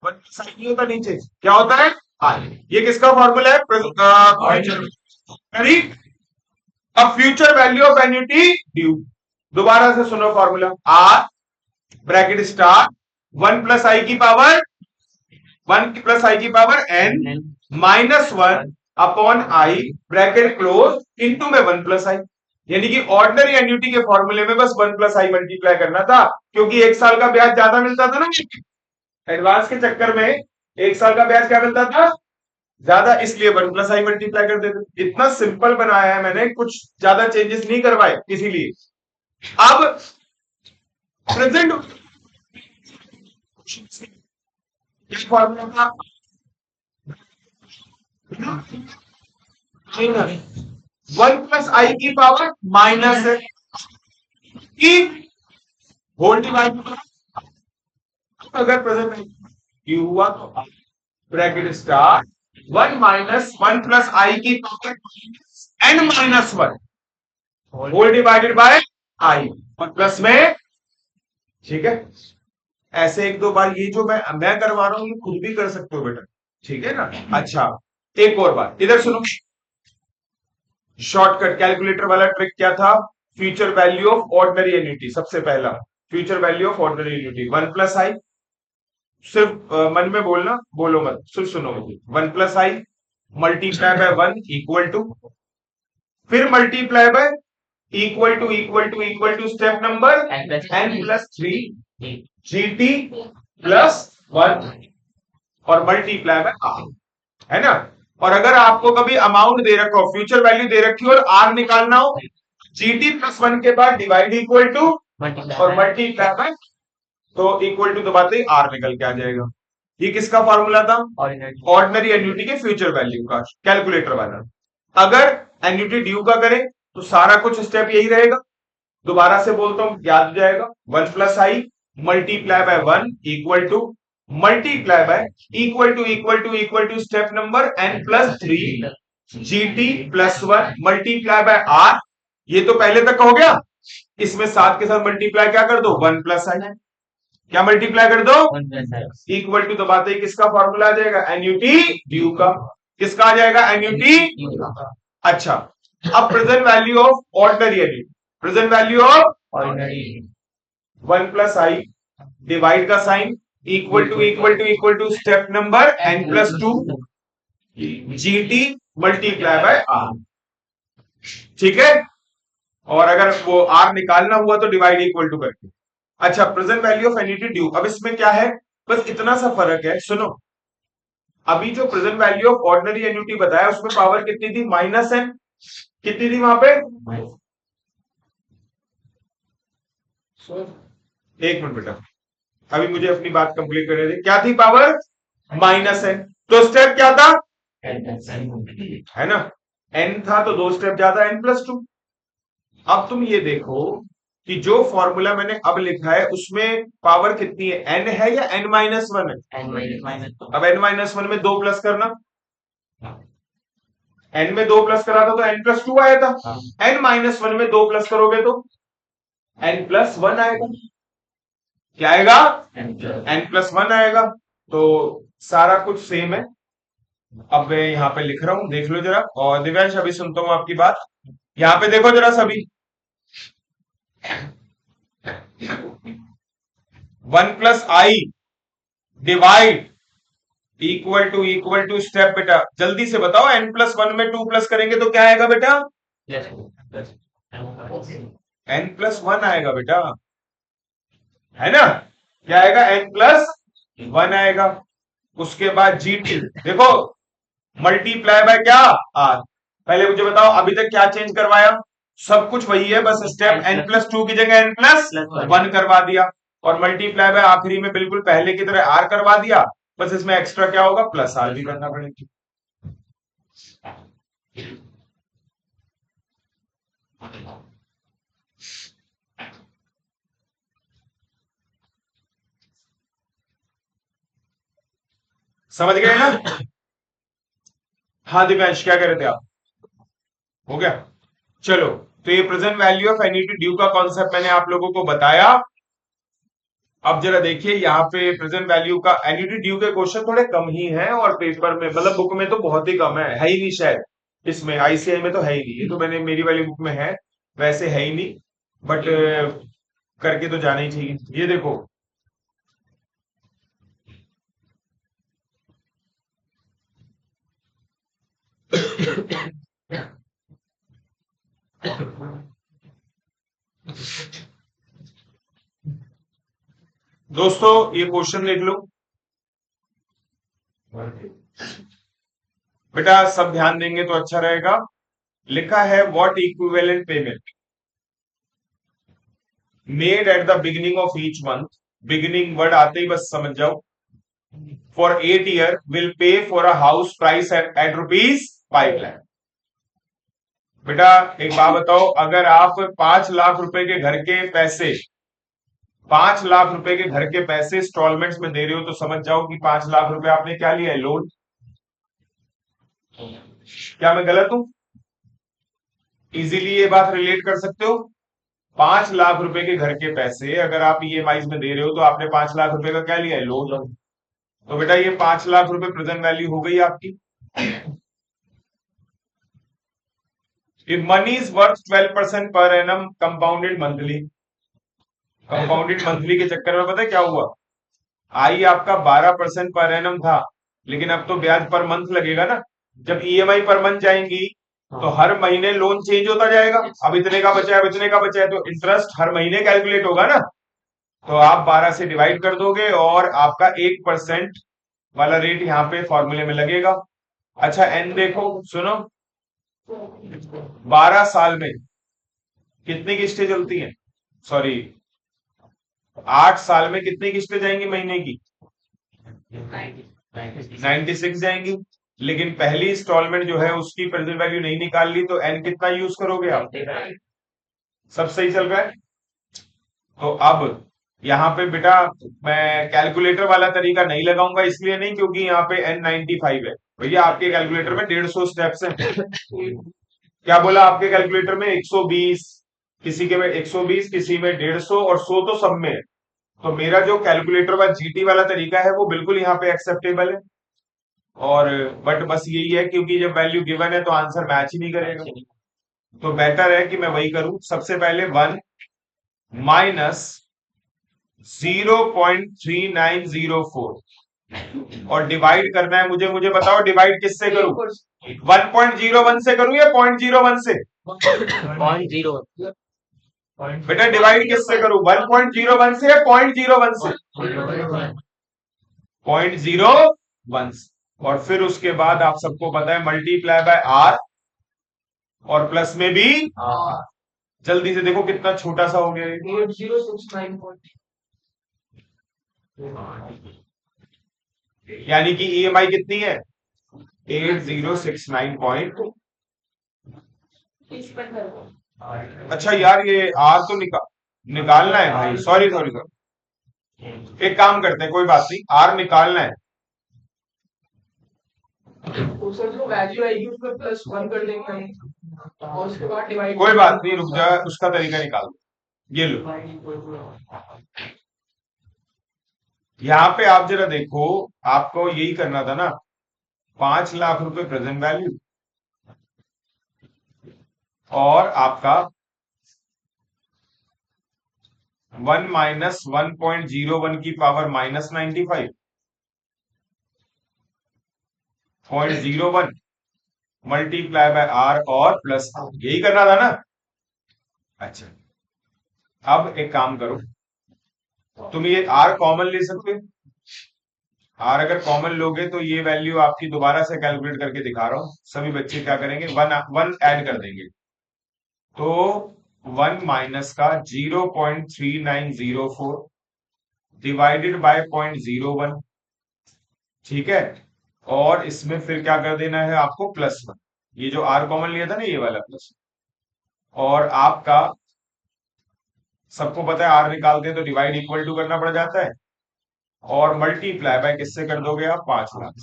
1 + i होता नीचे, क्या होता है? i। ये किसका फॉर्मूला है? करीब अब future value of annuity due, दोबारा से सुनो formula, R bracket star 1 plus I की पावर 1 प्लस आई की power N minus 1 upon I bracket close into में 1 प्लस आई, यानी कि ऑर्डिनरी एन्युटी के फॉर्मूले में बस 1 प्लस आई मल्टीप्लाई करना था, क्योंकि एक साल का ब्याज ज्यादा मिलता था ना, एडवांस के चक्कर में एक साल का ब्याज क्या मिलता था ज्यादा, इसलिए 1 प्लस आई मल्टीप्लाई कर देते। इतना सिंपल बनाया है मैंने, कुछ ज्यादा चेंजेस नहीं करवाए इसीलिए। अब प्रेजेंट फॉर्मूला था 1 प्लस आई की पावर माइनस है की होल डिवाइड, अगर प्रेजेंट क्यू हुआ तो bracket star 1 minus 1 plus I की power N minus 1 whole divided by I और प्लस में, ठीक है। ऐसे एक दो बार ये जो मैं करवा रहा हूं ये खुद भी कर सकते हो बेटा, ठीक है ना। अच्छा एक और बार इधर सुनो, शॉर्टकट कैलकुलेटर वाला ट्रिक क्या था, future value of ordinary annuity, सबसे पहला future value of ordinary annuity 1 plus I, सिर्फ मन में बोलना, बोलो मत, सिर्फ सुनो मुझे, 1 plus I multiply by 1 equal to, फिर multiply by equal to step number n plus 3 GT plus 1 और मल्टीप्लाई बाय आर, है ना। और अगर आपको कभी अमाउंट दे रखा हो, फ्यूचर वैल्यू दे रखी हो और आर निकालना हो, जीटी प्लस 1 के बाद डिवाइड इक्वल टू और मल्टीप्लाई बाय, तो इक्वल टू दबाते ही आर निकल के आ जाएगा। ये किसका फॉर्मूला था, ऑर्डिनरी एन्युटी के फ्यूचर वैल्यू का, कैलकुलेटर वाला। अगर एन्युटी ड्यू का करें तो सारा कुछ स्टेप यही रहेगा, दोबारा से बोलता हूं याद हो जाएगा, 1 plus I multiply by 1 equal to multiply by equal to step number n plus 3 GT plus 1 multiply by R, ये तो पहले तक हो गया, इसमें 7 के साथ मल्टीप्लाई क्या कर दो 1 प्लस आई, क्या मल्टीप्लाई कर दो इक्वल टू दबाते ही किसका फॉर्मूला आ जाएगा, एन्युटी ड्यू का, किसका आ जाएगा एन्युटी। अच्छा अब present value of ordinary annuity, present value of ordinary 1 plus I divide का sign equal to step number n plus 2 GT multiply by R, ठीक है। और अगर वो आर निकालना हुआ तो डिवाइड इक्वल टू करके। अच्छा present value of annuity due, अब इसमें क्या है, बस इतना सा फर्क है, सुनो। अभी जो present value of ordinary annuity बताया उसमें पावर कितनी थी, माइनस एन, कितनी थी वहां पे, एक मिनट बेटा, अभी मुझे अपनी बात कंप्लीट करने दे, क्या थी पावर माइनस एन, तो स्टेप क्या था, है ना, एन था तो 2 स्टेप ज्यादा n प्लस 2। अब तुम ये देखो कि जो फॉर्मूला मैंने अब लिखा है उसमें पावर कितनी है, n है या n माइनस 1 है, अब n माइनस 1 में 2 प्लस करना, n में 2 प्लस करा था तो n प्लस 2 आया था, n माइनस 1 में 2 प्लस करोगे तो n प्लस 1 आएगा, क्या आएगा n प्लस 1 आएगा, तो सारा कुछ सेम है। अब मैं यहाँ पे लिख रहा हूं, देख लो जरा, और दिव्यांश अभी सुनता हूं आपकी बात, यहाँ पे देखो जरा सभी, 1 plus I divide equal to step, बेटा जल्दी से बताओ, n प्लस 1 में 2 प्लस करेंगे तो क्या आएगा बेटा, n प्लस 1 आएगा बेटा, है ना, क्या आएगा n प्लस 1 आएगा। उसके बाद जीटी देखो मल्टीप्लाई बाय क्या आर, पहले मुझे बताओ अभी तक क्या चेंज करवाया, सब कुछ वही है, बस स्टेप n प्लस 2 की जगह n प्लस 1 करवा दिया, और मल्टीप्लाई बाय आखिरी में बिल्कुल पहले की तरह आर करवा दिया, बस इसमें एक्स्ट्रा क्या होगा प्लस आर भी करना पड़ेगा। समझ गए ना, हाँ दिव्यांश क्या कह रहे थे आप, हो गया, चलो। तो ये present value of annuity due का कॉन्सेप्ट मैंने आप लोगों को बताया। अब जरा देखिए यहाँ पे प्रेजेंट वैल्यू का एन्युटी ड्यू के क्वेश्चन थोड़े कम ही हैं, और पेपर में मतलब बुक में तो बहुत ही कम है ही नहीं शायद, इसमें आईसीआई में तो है ही नहीं, ये तो मैंने मेरी वाली बुक में है, वैसे है ही नहीं, बट करके तो जाना ही चाहिए। ये देखो दोस्तों, ये क्वेश्चन देख लो बेटा, सब ध्यान देंगे तो अच्छा रहेगा। लिखा है what equivalent payment made at the beginning of each month, beginning word आते ही बस समझ जाओ, for 8 year will pay for a house price at ₹5 lakh. बेटा एक बात बताओ, अगर आप 5 लाख रुपए के घर के पैसे 5 लाख रुपए के घर के पैसे इंस्टॉलमेंट्स में दे रहे हो, तो समझ जाओ कि 5 लाख रुपए आपने क्या लिया है, लोन। क्या मैं गलत हूं? इजीली ये बात रिलेट कर सकते हो। 5 लाख रुपए के घर के पैसे अगर आप ईएमआई में दे रहे हो, तो आपने 5 लाख रुपए का क्या लिया है, लोन। तो बेटा ये 5 लाख रुपए प्रेजेंट वैल्यू हो गई आपकी। If money is worth 12% per annum compounded monthly, compounded monthly के चक्कर में पता है क्या हुआ, आई आपका 12% पर एनम था, लेकिन अब तो ब्याज पर मंथ लगेगा ना। जब ईएमआई पर मंथ जाएंगी तो हर महीने लोन चेंज होता जाएगा, अब इतने का बचा है, अब इतने का बचा है, तो इंटरेस्ट हर महीने कैलकुलेट होगा ना। तो आप 12 से डिवाइड कर दोगे और आपका 1% वाला रेट यहाँ पे फॉर्मूले में लगेगा। अच्छा एन देखो, सुनो, 12 साल में कितनी किस्तें चलती हैं, सॉरी 8 साल में कितनी किस्तें जाएंगी महीने की, 96 जाएंगी। लेकिन पहली इंस्टॉलमेंट जो है उसकी प्रेजेंट वैल्यू नहीं निकाल ली, तो एन कितना यूज करोगे आप। सब सही चल रहा है। तो अब यहाँ पे बेटा मैं कैलकुलेटर वाला तरीका नहीं लगाऊंगा, इसलिए नहीं क्योंकि यहाँ पे N95 है। भैया आपके कैलकुलेटर में 150 स्टेप्स हैं। क्या बोला आपके कैलकुलेटर में 120, किसी के में 120, किसी में 150 और 100 तो सब में है। तो मेरा जो कैलकुलेटर वाला जीटी वाला तरीका है वो बिल्कुल यहाँ पे एक्सेप्टेबल है। और बट बस यही है क्योंकि जब वैल्यू गिवन है तो आंसर मैच ही नहीं करेगा, तो बेटर है कि मैं वही करूं। सबसे पहले 1 माइनस 0.3904 और डिवाइड करना है मुझे। मुझे बताओ डिवाइड किससे करूं, 1.01 से करूं या 0.01 से। 0.0 बेटा डिवाइड किससे करूं, 1.01 से या 0.01 से, 0.01 से। और फिर उसके बाद आप सबको पता है मल्टीप्लाई बाय आर, और प्लस में भी जल्दी से देखो कितना छोटा सा हो गया ये। 8069 यानी कि ईएमआई कितनी है, 8069 इस पर करो। अच्छा यार ये आर तो निकालना है भाई, सॉरी सॉरी सॉरी, एक काम करते हैं, कोई बात नहीं, आर निकालना है। तो सर जो वैल्यू आएगी उसमें +1 कर देंगे हम, और उसके बाद डिवाइड। कोई बात नहीं, रुक जा, उसका तरीका निकाल दो। ये लो, यहाँ पे आप जरा देखो, आपको यही करना था ना, 5 लाख रुपए प्रेजेंट वैल्यू और आपका 1 माइनस 1.01 की पावर -95.01 मल्टीप्लाई बाय आर और प्लस, यही करना था ना। अच्छा अब एक काम करो, तुम ये आर कॉमन ले सकते हो। आर अगर कॉमन लोगे तो ये वैल्यू आपकी दोबारा से कैलकुलेट करके दिखा रहा हूं, सभी बच्चे क्या करेंगे, वन ऐड कर देंगे। तो 1 माइनस का 0.3904 डिवाइडेड बाय 0.01, ठीक है। और इसमें फिर क्या कर देना है आपको, +1, ये जो आर कॉमन लिया था ना ये वाला प्लस, और आपका सबको पता है आर निकालते हैं तो डिवाइड इक्वल टू करना पड़ जाता है, और मल्टीप्लाई बाय किससे कर दोगे आप, 5 लाख।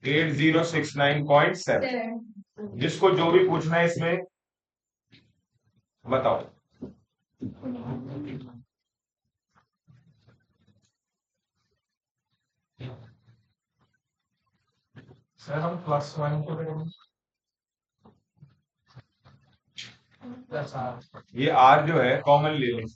8069.7। जिसको जो भी पूछना है इसमें बताओ। सर हम +1 को करेंगे +R ये आर जो है कॉमन ले लो।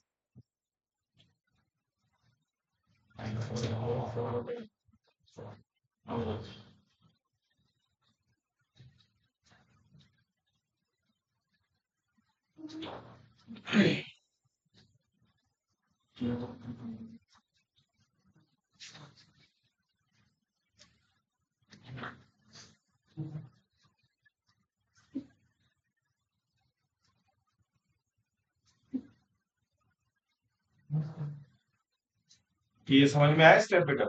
ये समझ में आया स्टेप बेटा?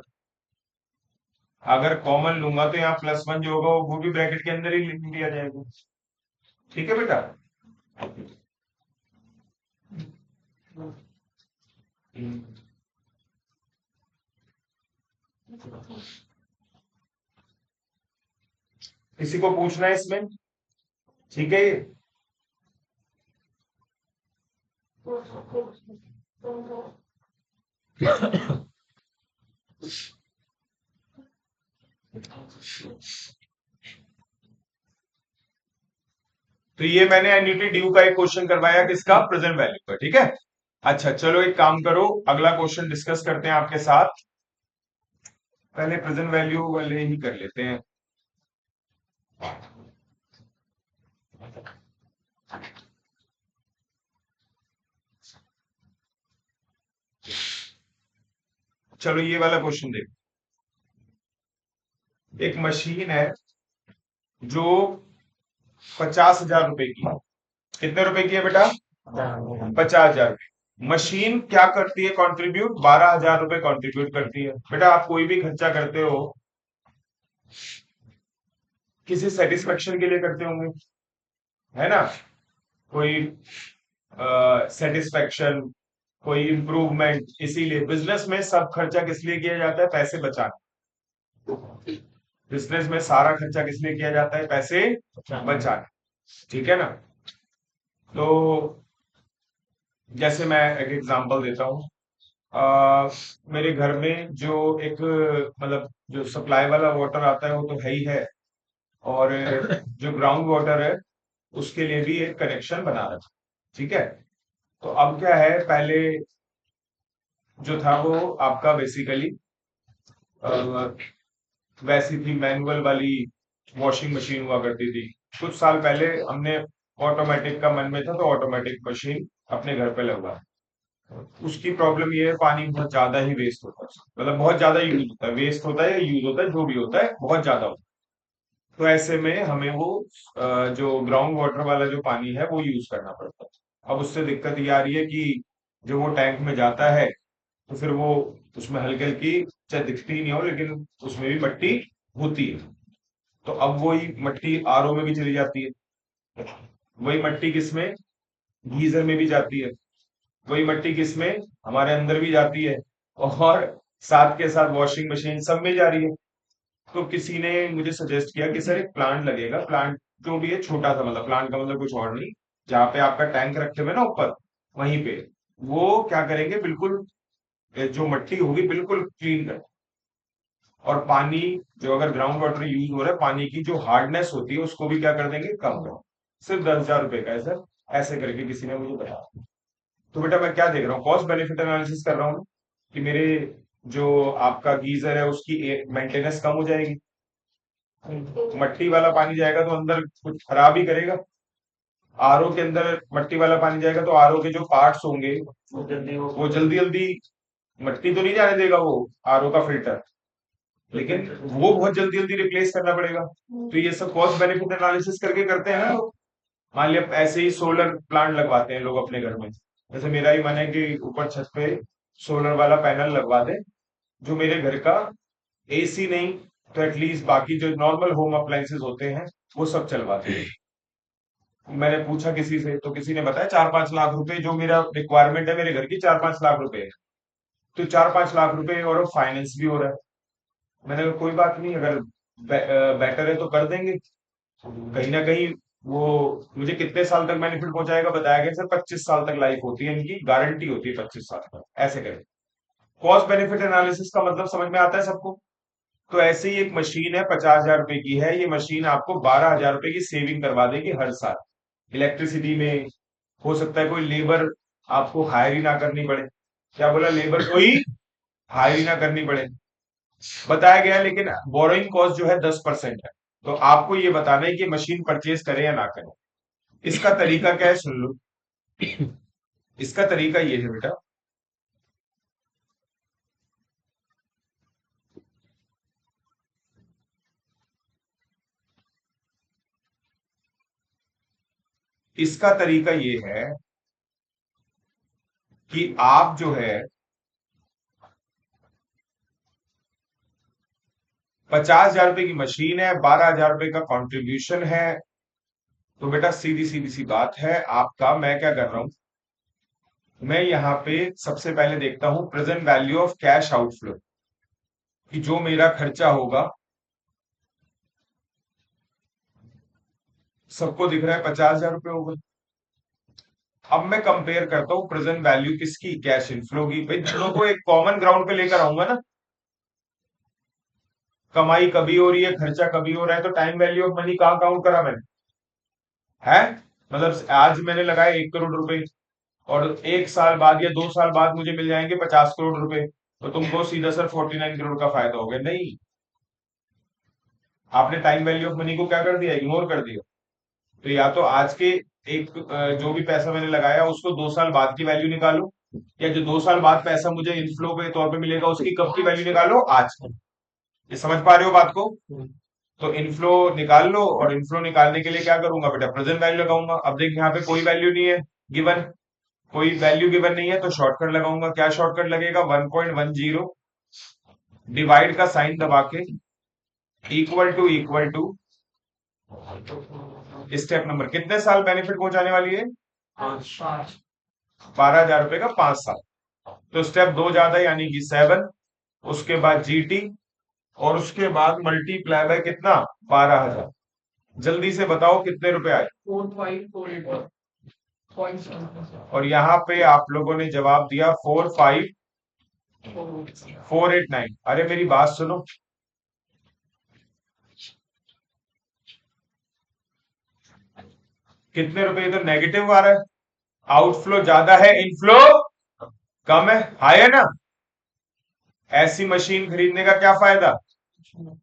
अगर कॉमन लूंगा तो यहाँ +1 जो होगा वो भी ब्रैकेट के अंदर ही लिख दिया जाएगा। ठीक है बेटा? किसी को पूछना है इसमें? ठीक है ये? तो ये मैंने एन्युटी ड्यू का एक क्वेश्चन करवाया किसका? प्रेजेंट वैल्यू का। ठीक है? अच्छा चलो एक काम करो, अगला क्वेश्चन डिस्कस करते हैं आपके साथ। पहले प्रेजेंट वैल्यू वाले ही कर लेते हैं। चलो ये वाला क्वेश्चन देखो। एक मशीन है जो 50,000 रुपए की है। कितने रुपए की है बेटा? 50,000 रुपए। मशीन क्या करती है कंट्रीब्यूट? 12,000 रुपए कंट्रीब्यूट करती है। बेटा आप कोई भी खर्चा करते हो किसी सेटिस्फेक्शन के लिए करते होंगे, है ना? कोई सेटिस्फेक्शन, कोई इंप्रूवमेंट। इसीलिए बिजनेस में सब खर्चा किस लिए किया जाता है? पैसे बचाने। बिजनेस में सारा खर्चा किस लिए किया जाता है? पैसे बचाने। ठीक है ना? तो जैसे मैं एक एग्जांपल देता हूँ। मेरे घर में जो एक मतलब जो सप्लाई वाला वाटर आता है वो तो है ही है, और जो ग्राउंड वाटर है उसके लिए भी एक कनेक्शन बना रखा। ठीक है? तो अब क्या है, पहले जो था वो आपका बेसिकली वैसी थी मैनुअल वाली वॉशिंग मशीन हुआ करती थी। कुछ साल पहले हमने ऑटोमेटिक का मन में था तो ऑटोमेटिक मशीन अपने घर पे लगवा। उसकी प्रॉब्लम ये है, पानी बहुत ज्यादा ही वेस्ट होता है, मतलब बहुत ज्यादा यूज होता है, वेस्ट होता है या यूज होता है जो भी होता है बहुत ज्यादा होता है। तो ऐसे में हमें वो जो ग्राउंड वाटर वाला जो पानी है वो यूज करना पड़ता है। अब उससे दिक्कत ये आ रही है कि जो वो टैंक में जाता है तो फिर वो उसमें हल्की हल्की, चाहे दिखती नहीं हो लेकिन उसमें भी मट्टी होती है। तो अब वही मट्टी आरओ में भी चली जाती है, वही मट्टी किसमें? गीजर में भी जाती है, वही मट्टी किसमें? हमारे अंदर भी जाती है, और साथ के साथ वॉशिंग मशीन सब में जा रही है। तो किसी ने मुझे सजेस्ट किया कि सर एक प्लांट लगेगा, प्लांट जो भी है छोटा सा, मतलब प्लांट का मतलब कुछ और नहीं, जहाँ पे आपका टैंक रखे हुए ना ऊपर, वहीं पे वो क्या करेंगे, बिल्कुल जो मट्टी होगी बिल्कुल क्लीन कर, और पानी जो अगर ग्राउंड वाटर यूज हो रहा है पानी की जो हार्डनेस होती है उसको भी क्या कर देंगे? कम कर। सिर्फ 10,000 रुपए का है सर, ऐसे करके किसी ने मुझे बताया। तो बेटा मैं क्या देख रहा हूँ, कॉस्ट बेनिफिट एनालिसिस कर रहा हूँ कि मेरे जो आपका गीजर है उसकी मेंटेनेंस कम हो जाएगी। मट्टी वाला पानी जाएगा तो अंदर कुछ खराब ही करेगा। आरओ के अंदर मट्टी वाला पानी जाएगा तो आरओ के जो पार्ट्स होंगे वो जल्दी जल्दी, मट्टी तो नहीं जाने देगा वो आरओ का फिल्टर, लेकिन वो बहुत जल्दी जल्दी रिप्लेस करना पड़ेगा। तो ये सब कॉस्ट बेनिफिट एनालिसिस करके करते हैं ना लोग। मान लिया ऐसे ही सोलर प्लांट लगवाते हैं लोग अपने घर में, जैसे मेरा ही मन है कि ऊपर छत पे सोलर वाला पैनल लगवा दे, जो मेरे घर का एसी नहीं तो एटलीस्ट बाकी जो नॉर्मल होम अप्लायंसेस होते हैं वो सब चलवाते हैं। मैंने पूछा किसी से तो किसी ने बताया 4-5 लाख रुपए जो मेरा रिक्वायरमेंट है मेरे घर की, 4-5 लाख रुपए है। तो 4-5 लाख रुपए और फाइनेंस भी हो रहा है। मैंने कहा कोई बात नहीं, अगर बेटर है तो कर देंगे। कहीं ना कहीं वो मुझे कितने साल तक बेनिफिट पहुंचाएगा बताया गया सर 25 साल तक लाइफ होती है इनकी, गारंटी होती है 25 साल तक। ऐसे करें। कॉस्ट बेनिफिट एनालिसिस का मतलब समझ में आता है सबको। तो ऐसे ही एक मशीन है 50,000 रुपए की है, ये मशीन आपको 12,000 रुपए की सेविंग करवा देगी हर साल। इलेक्ट्रिसिटी में हो सकता है कोई लेबर आपको हायर ही ना करनी पड़े। क्या बोला? लेबर कोई हायर ही ना करनी पड़े बताया गया है, लेकिन बोरोइंग कॉस्ट जो है 10% है। तो आपको ये बताना है कि मशीन परचेज करें या ना करें। इसका तरीका क्या है सुन लो। इसका तरीका ये है बेटा, इसका तरीका ये है कि आप जो है 50,000 रुपए की मशीन है, 12,000 रुपए का कंट्रीब्यूशन है। तो बेटा सीधी सीधी सी बात है आपका, मैं क्या कर रहा हूं, मैं यहां पे सबसे पहले देखता हूं present value of cash outflow, कि जो मेरा खर्चा होगा, सबको दिख रहा है 50,000 रुपए होगा। अब मैं कंपेयर करता हूं प्रेजेंट वैल्यू किसकी, कैश इनफ्लो की। भाई दोनों को एक कॉमन ग्राउंड पे लेकर आऊंगा ना। कमाई कभी हो रही है, खर्चा कभी हो रहा है, तो टाइम वैल्यू ऑफ मनी कहां काउंट करा मैंने? है मतलब आज मैंने लगाए 1 करोड़ रुपए, और 1 साल बाद या 2 साल बाद मुझे मिल जाएंगे 50 करोड़ रुपए, तो तुमको सीधा सर 49 करोड़ का फायदा हो गया। नहीं, आपने टाइम वैल्यू ऑफ मनी को क्या कर दिया, इग्नोर कर दिया। तो या तो आज के एक जो भी पैसा मैंने लगाया उसको 2 साल बाद की वैल्यू निकालो, या जो 2 साल बाद पैसा मुझे इनफ्लो के तौर पे मिलेगा उसकी कब की वैल्यू निकालो, आज की। ये समझ पा रहे हो बात को? तो इनफ्लो निकाल लो, और इनफ्लो निकालने के लिए क्या करूंगा बेटा, प्रेजेंट वैल्यू लगाऊंगा। अब देख यहाँ पे कोई वैल्यू नहीं है गिवन, कोई वैल्यू गिवन नहीं है, तो शॉर्टकट लगाऊंगा। क्या शॉर्टकट लगेगा? 1.10 डिवाइड का साइन दबा के इक्वल टू स्टेप नंबर, कितने साल बेनिफिट पहुंचाने वाली है? 12,000 रुपए का 5 साल। तो स्टेप 2 ज्यादा यानी कि 7, उसके बाद जीटी, और उसके बाद मल्टीप्लाई बाय कितना, 12,000। जल्दी से बताओ कितने रुपए आए? 4548.7। और यहाँ पे आप लोगों ने जवाब दिया 45,489। अरे मेरी बात सुनो, कितने रुपए? तो नेगेटिव आ रहा है, आउटफ्लो ज्यादा है, इनफ्लो कम है, हाई है ना। ऐसी मशीन खरीदने का क्या फायदा?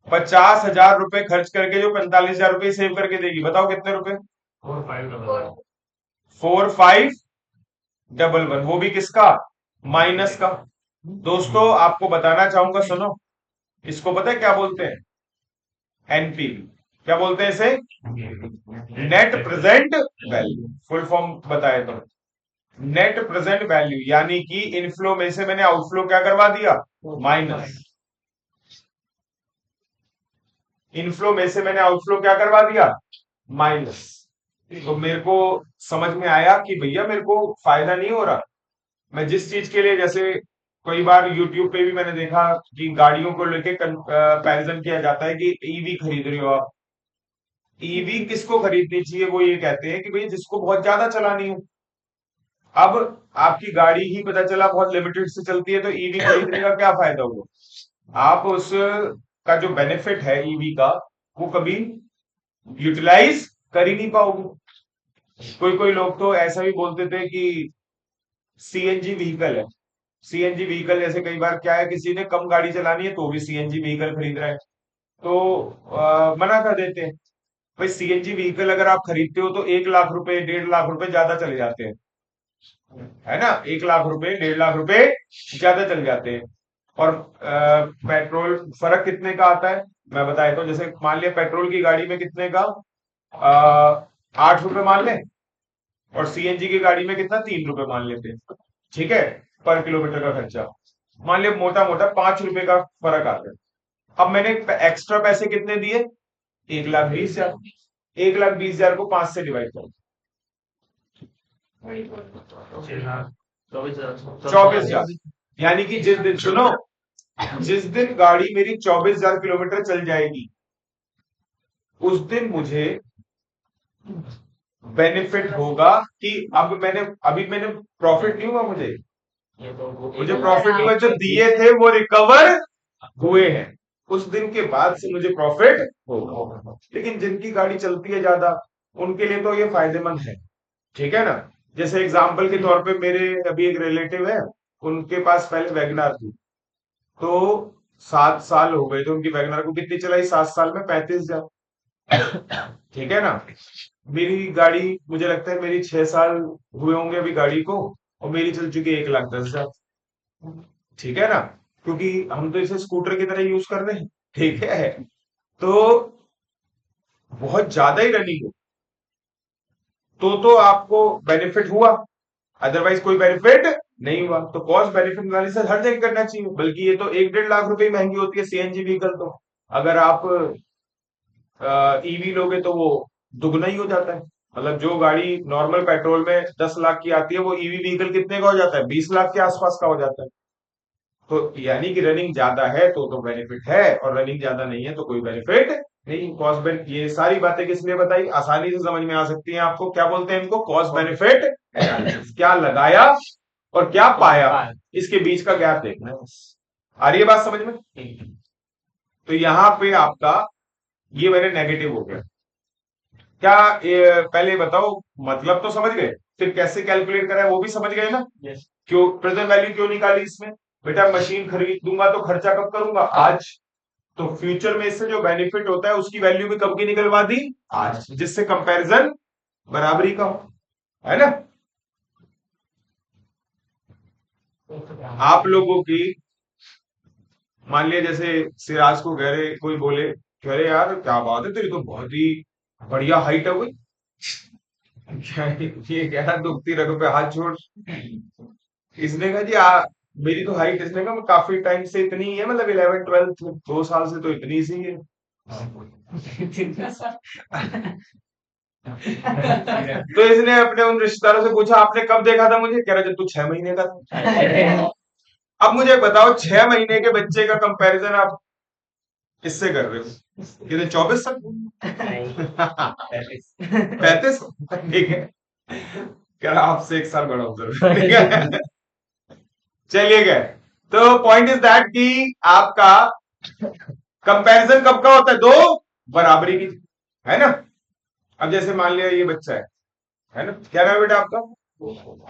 50,000 रुपए खर्च करके जो 45,000 रुपए सेव करके देगी, बताओ कितने रुपए? 4511, वो भी किसका, माइनस का। दोस्तों आपको बताना चाहूंगा, सुनो, इसको पता है क्या बोलते हैं? एनपीवी। क्या बोलते हैं इसे? Net present value. Full form बताए तो नेट प्रेजेंट वैल्यू, यानी कि इनफ्लो में से मैंने आउटफ्लो क्या करवा दिया, माइनस। इनफ्लो में से मैंने आउटफ्लो क्या करवा दिया, माइनस। तो मेरे को समझ में आया कि भैया मेरे को फायदा नहीं हो रहा। मैं जिस चीज के लिए, जैसे कई बार यूट्यूब पे भी मैंने देखा कि गाड़ियों को लेके कंपैरिजन किया जाता है कि ईवी खरीद रहे हो आप, ईवी किसको खरीदनी चाहिए? वो ये कहते हैं कि भाई जिसको बहुत ज्यादा चलानी हो। अब आपकी गाड़ी ही पता चला बहुत लिमिटेड से चलती है, तो ईवी खरीदने का क्या फायदा हुआ? आप उस का जो बेनिफिट है ईवी का, वो कभी यूटिलाइज कर ही नहीं पाओगे। कोई कोई लोग तो ऐसा भी बोलते थे कि सीएनजी व्हीकल है। सीएनजी व्हीकल, जैसे कई बार क्या है, किसी ने कम गाड़ी चलानी है तो भी सीएनजी व्हीकल खरीद रहा है, तो मना कर देते हैं। भाई सीएनजी व्हीकल अगर आप खरीदते हो तो 1 लाख रुपए 1.5 लाख रुपए ज्यादा चले जाते हैं, है ना। 1 लाख रुपए 1.5 लाख रुपए ज्यादा चल जाते हैं। और पेट्रोल फर्क कितने का आता है मैं बता देता हूँ। जैसे मान लिया पेट्रोल की गाड़ी में कितने का, 8 रुपए मान लें, और सीएनजी की गाड़ी में कितना, 3 रुपए मान लेते हैं, ठीक है, पर किलोमीटर का खर्चा। मान लिया मोटा मोटा 5 रुपए का फर्क आता है। अब मैंने एक्स्ट्रा पैसे कितने दिए, 1,20,000। 1,20,000 को 5 से डिवाइड करो, 24,000। यानी कि जिस दिन, सुनो, जिस दिन गाड़ी मेरी 24,000 किलोमीटर चल जाएगी, उस दिन मुझे बेनिफिट होगा कि अभी मैंने प्रॉफिट नहीं हुआ मुझे प्रॉफिट नहीं हुआ, जो दिए थे वो रिकवर हुए हैं, उस दिन के बाद से मुझे प्रॉफिट होगा। लेकिन जिनकी गाड़ी चलती है ज्यादा, उनके लिए तो ये फायदेमंद है, ठीक है ना। जैसे एग्जांपल के तौर पे मेरे अभी एक रिलेटिव है, उनके पास पहले वैगनार थी, तो 7 साल हो गए थे उनकी वैगनार को, कितनी चलाई 7 साल में 35,000, ठीक है ना। मेरी गाड़ी, मुझे लगता है मेरी 6 साल हुए होंगे अभी गाड़ी को, और मेरी चल चुकी है 1,10,000, ठीक है ना, क्योंकि हम तो इसे स्कूटर की तरह यूज कर रहे हैं, ठीक है। तो बहुत ज्यादा ही रनिंग हो तो आपको बेनिफिट हुआ, अदरवाइज कोई बेनिफिट नहीं हुआ। तो कॉस्ट बेनिफिट एनालिसिस हर जगह करना चाहिए, बल्कि ये तो 1-1.5 लाख रुपए महंगी होती है सीएनजी व्हीकल, तो अगर आप ईवी लोगे तो वो दुगना ही हो जाता है। मतलब जो गाड़ी नॉर्मल पेट्रोल में 10 लाख की आती है, वो ईवी व्हीकल कितने का हो जाता है, 20 लाख के आसपास का हो जाता है। तो यानी कि रनिंग ज्यादा है तो बेनिफिट है, और रनिंग ज्यादा नहीं है तो कोई बेनिफिट नहीं। कॉस्ट बेनिफिट, ये सारी बातें किस लिए बताई, आसानी से समझ में आ सकती हैं आपको। क्या बोलते हैं इनको, कॉस्ट बेनिफिट एनालिसिस। क्या लगाया और क्या पाया, इसके बीच का गैप देखना है बस। आ रही है बात समझ में। तो यहां पे आपका ये मेरे नेगेटिव हो गया। क्या पहले बताओ, मतलब तो समझ गए, फिर कैसे कैलकुलेट करा है वो भी समझ गए ना। क्यों प्रेजेंट वैल्यू क्यों निकाली इसमें, बेटा मशीन खरीद दूंगा तो खर्चा कब करूंगा, आज। तो फ्यूचर में इससे जो बेनिफिट होता है उसकी वैल्यू भी कब की निकलवा दी, आज, जिससे कंपैरिजन बराबरी का हो, है ना। आप लोगों की, मान लिया जैसे सिराज को कह रहे, कोई बोले, कह रहे यार क्या बात है तेरी तो बहुत ही बढ़िया हाइट है कोई, ये कह रहा दुखती रगों पे हाथ छोड़। इसने कहा जी मेरी तो हाइट, इसने कहा काफी टाइम से इतनी ही है, मतलब 11th 12th 2 साल से तो इतनी सी है। तो इसने अपने उन रिश्तेदारों से पूछा आपने कब देखा था मुझे, कह रहा जब तू 6 महीने का था। अब मुझे बताओ 6 महीने के बच्चे का कंपैरिजन आप किससे कर रहे हो, कितने 24 तक 35, ठीक है, कह रहा आपसे 1 साल बड़ा हूं सर, ठीक है। चलिए गए। तो पॉइंट इज दैट कि आपका कंपैरिजन कब का होता है, दो बराबरी की, है ना। अब जैसे मान लिया ये बच्चा है ना, क्या नाम है बेटा आपका,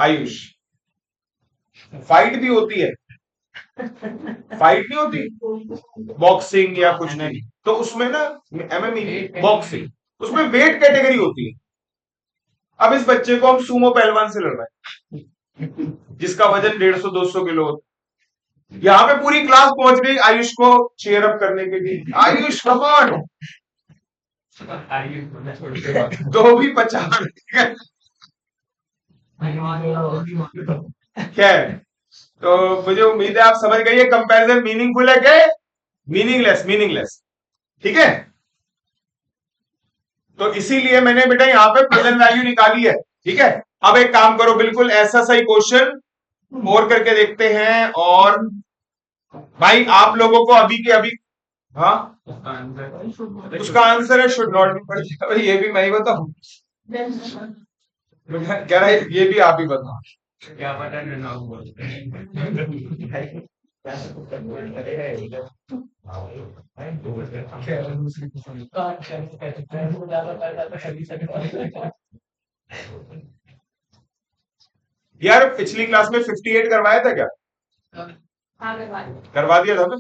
आयुष। फाइट भी होती है, फाइट नहीं होती बॉक्सिंग या कुछ नहीं, तो उसमें ना एमएमई बॉक्सिंग, उसमें वेट कैटेगरी होती है। अब इस बच्चे को हम सुमो पहलवान से लड़ रहे हैं, जिसका वजन 150-200 किलो होता है। यहाँ पे पूरी क्लास पहुंच गई आयुष को चीयर अप करने के लिए, आयुष कम ऑन, तो भी 50। खैर, तो मुझे उम्मीद है आप समझ गए ये कंपैरिजन मीनिंगफुल है क्या, मीनिंगलेस, मीनिंगलेस, ठीक है। तो इसीलिए मैंने बेटा यहाँ पे प्रेजेंट वैल्यू निकाली है, ठीक है। अब एक काम करो, बिल्कुल ऐसा सही क्वेश्चन और करके देखते हैं, और भाई आप लोगों को अभी के अभी, हाँ उसका आंसर है शुड नॉट बी, ये भी मैं ही बताऊं, कह रहा है ये भी आप ही बताओ, क्या पता यार पिछली क्लास में 58 करवाया था क्या, हाँ करवा दिया था ना।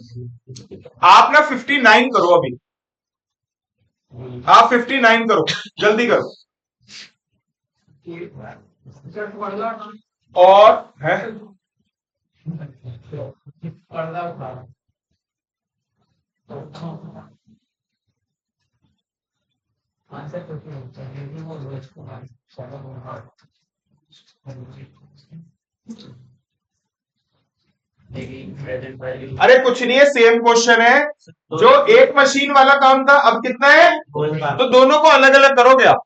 आप ना 59 करो अभी, आप 59 करो, जल्दी करो। और है अरे कुछ नहीं है, सेम क्वेश्चन है, जो एक मशीन वाला काम था अब कितना है, तो दोनों को अलग अलग करोगे आप।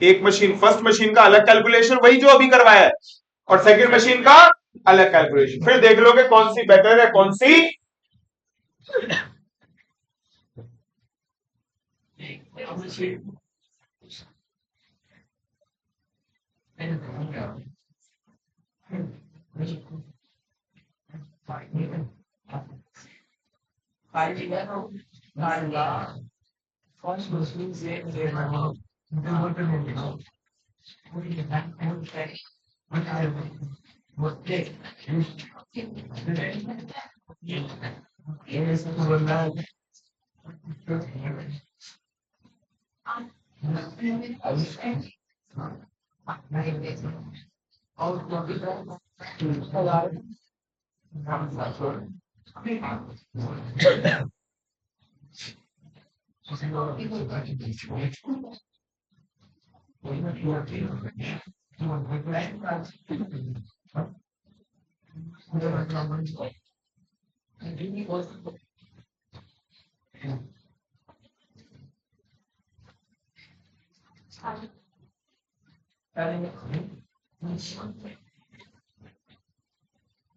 एक मशीन, फर्स्ट मशीन का अलग कैलकुलेशन वही जो अभी करवाया है, और सेकंड मशीन का अलग कैलकुलेशन, फिर देख लोगे कौन सी बेटर है कौन सी।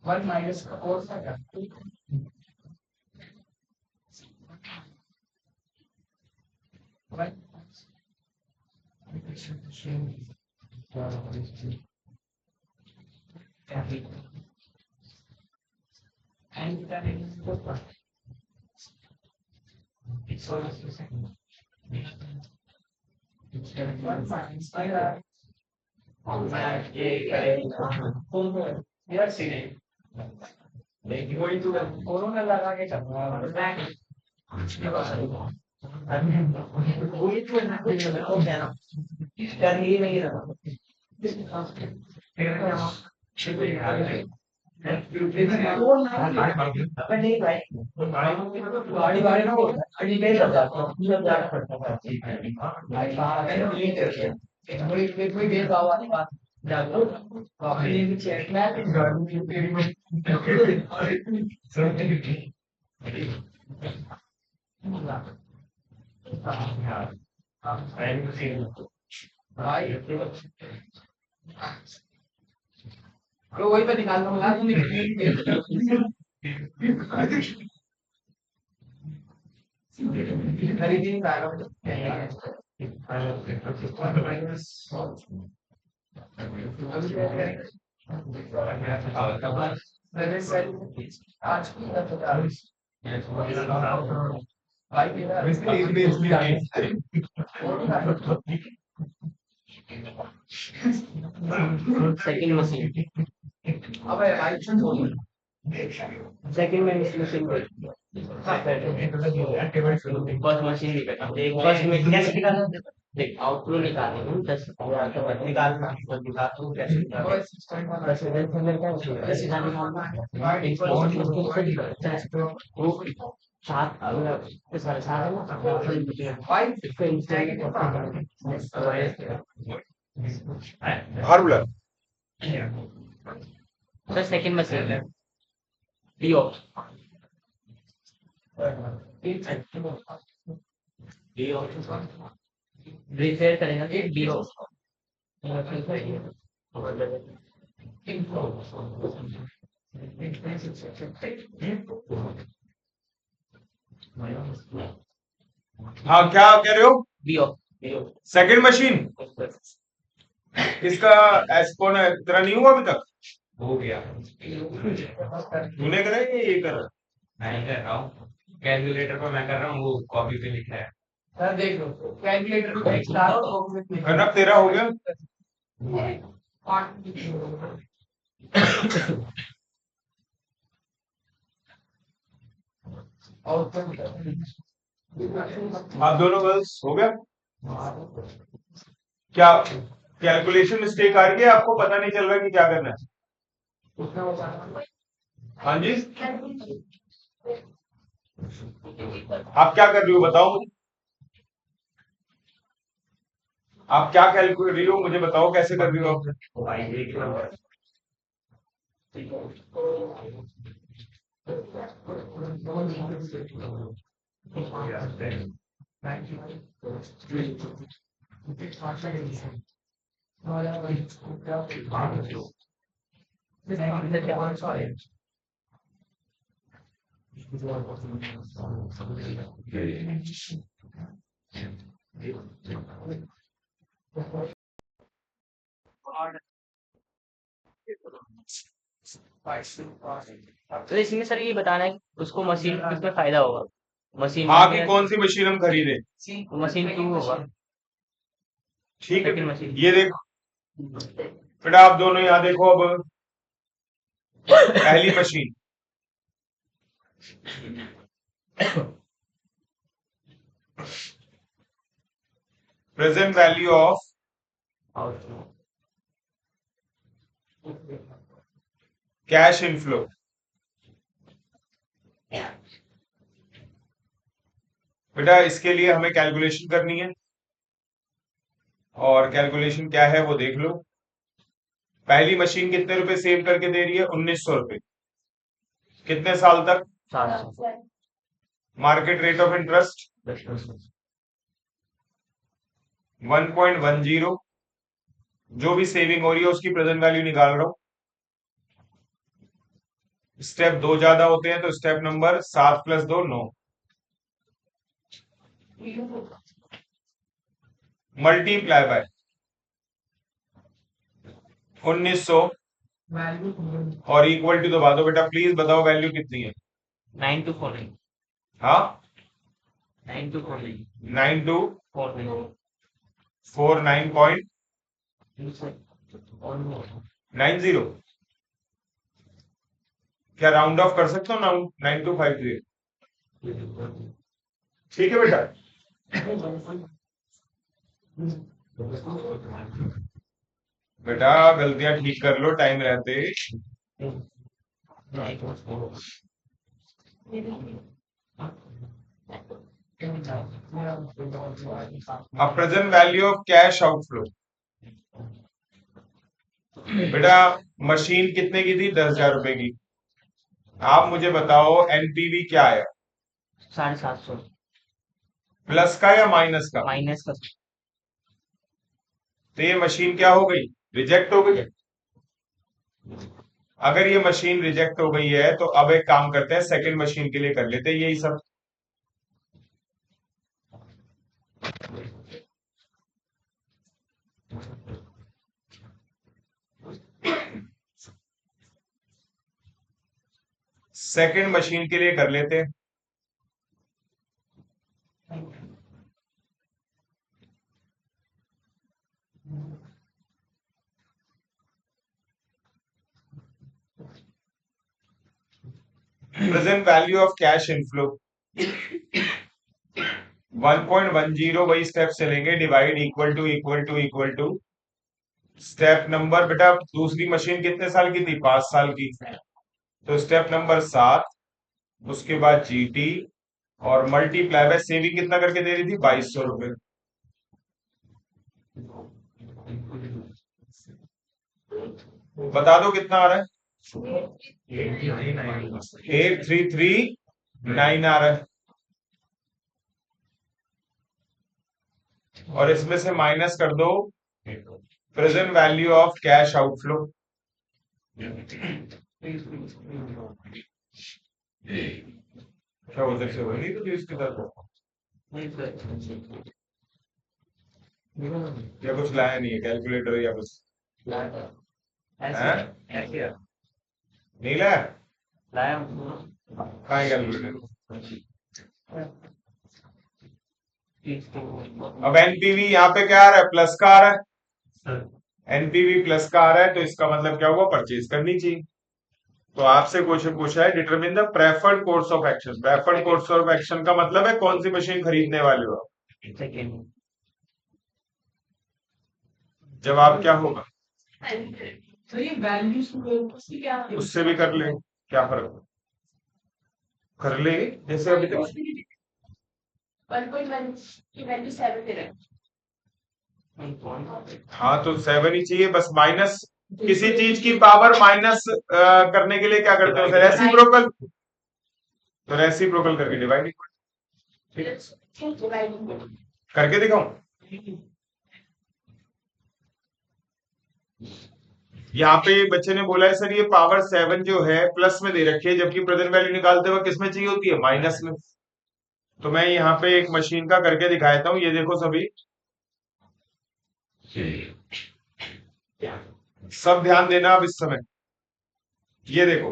One minus four second. One. And that is four. It's all the second. One minus five. यार सीने लेकिन वही तो कोरोना लगा के चल रहा है वही तो ना कुछ हो गया ना कर ही नहीं रहा नहीं भाई गाड़ी गाड़ी ना गाड़ी नहीं लग जाता जब जाना पड़ता है भाई बाहर कोई बेल बाबा नहीं बात जागो काफी चेक में गाड़ी तेरी में भाई तो वही पे निकाल लूंगा खरीदी नहीं पाएगा आज सेकंड मशीन अबे भाई सेकंड में मशीन फर्स्ट मशीन देख फर्स्ट में कैसे निकालना देख आउटपुट निकालने हूं 10 निकालना तो कैसे निकालना 10 से अंदर क्या कैसे निकालना वो सात साढ़े सात है ना बाहर बुला सर सेकंड मशीन डीओ डीओ रिपेयर करेगा कि डीओ हाँ क्या कह रहे हो डीओ सेकंड मशीन इसका कौन है तेरा नहीं हुआ अभी तक हो गया तूने करा या ये कर मैं कर रहा हूँ कैलकुलेटर पर मैं कर रहा हूँ वो कॉपी पे लिखा है सर देख लो कैलकुलेटर पे लिखा है और कनक तेरा हो गया आप दोनों गर्ल्स हो गया क्या कैलकुलेशन मिस्टेक आ रही है आपको पता नहीं चल रहा कि क्या करना है हाँ जी आप क्या कर रही हो बताओ मुझे आप क्या कैलकुलेट रही हो मुझे बताओ कैसे कर रही हो आप तो इसमें सर ये बताना है कि उसको मशीन किसमें फायदा होगा, मशीन हाँ कि कौन सी मशीन हम खरीदे, मशीन 2 होगा, ठीक है। Second machine. ये देखो बेटा, आप दोनों यहाँ देखो। अब पहली machine, present value of cash inflow, बेटा इसके लिए हमें कैलकुलेशन करनी है, और कैलकुलेशन क्या है वो देख लो। पहली मशीन कितने रुपए सेव करके दे रही है, 1900 रुपए, कितने साल तक, 700। मार्केट रेट ऑफ इंटरेस्ट 1.10, जो भी सेविंग हो रही है उसकी प्रेजेंट वैल्यू निकाल रहा हूं। स्टेप 2 ज्यादा होते हैं तो स्टेप नंबर 7 + 2 9, मल्टीप्लाई बाय 1900 और इक्वल टू दबा दो। बेटा प्लीज बताओ वैल्यू कितनी है। 9249, हाँ 9249, 9249.90, क्या राउंड ऑफ कर सकते हो ना, 9250, ठीक है बेटा। बेटा गलतियां ठीक कर लो टाइम रहते। अब present value of cash outflow, बेटा मशीन कितने की थी, 10,000 रुपए की। आप मुझे बताओ एनपीवी क्या है, 750, प्लस का या माइनस का, माइनस का। तो ये मशीन क्या हो गई, रिजेक्ट हो गई। अगर ये मशीन रिजेक्ट हो गई है तो अब एक काम करते हैं, सेकंड मशीन के लिए कर लेते हैं यही सब। सेकंड मशीन के लिए कर लेते हैं। Present value of cash inflow 1.10, वही स्टेप चलेंगे, divide equal to step number. बेटा दूसरी मशीन कितने साल की थी, 5 साल की, तो स्टेप नंबर 7, उसके बाद जीटी और मल्टीप्लाई बाय सेविंग कितना करके दे रही थी, 2200 रुपए। बता दो कितना आ रहा है, 8339 आ रहा है, और इसमें से माइनस कर दो present value of cash outflow. क्या उधर से वही तो इसके साथ या कुछ लाया नहीं है, कैलकुलेटर या कुछ नहीं लाया, कहाँ है कैलकुलेटर। अब एनपीवी यहाँ पे क्या आ रहा है, प्लस का आ रहा है, एनपीवी प्लस का आ रहा है, तो इसका मतलब क्या हुआ, परचेज करनी चाहिए। तो आपसे क्वेश्चन पूछा है, determine the preferred course of action. Preferred course of action का मतलब है कौन सी मशीन खरीदने वाले हो। जवाब क्या होगा, तो ये वैल्यूज क्या, उससे भी कर ले, क्या फर्क कर ले, जैसे अभी तक 1.1 की वैल्यू 7 दे रहा है। हाँ तो 7 ही चाहिए बस। माइनस किसी चीज की पावर माइनस करने के लिए क्या करते हो, रेसिप्रोकल, तो रेसिप्रोकल करके डिवाइड करके दिखाऊं। यहाँ पे बच्चे ने बोला है सर ये पावर 7 जो है प्लस में दे रखी है, जबकि प्रेजेंट वैल्यू निकालते वक्त किसमें चाहिए होती है, माइनस में। तो मैं यहाँ पे एक मशीन का करके दिखाता हूँ, ये देखो सभी, सब ध्यान देना अब इस समय। ये देखो,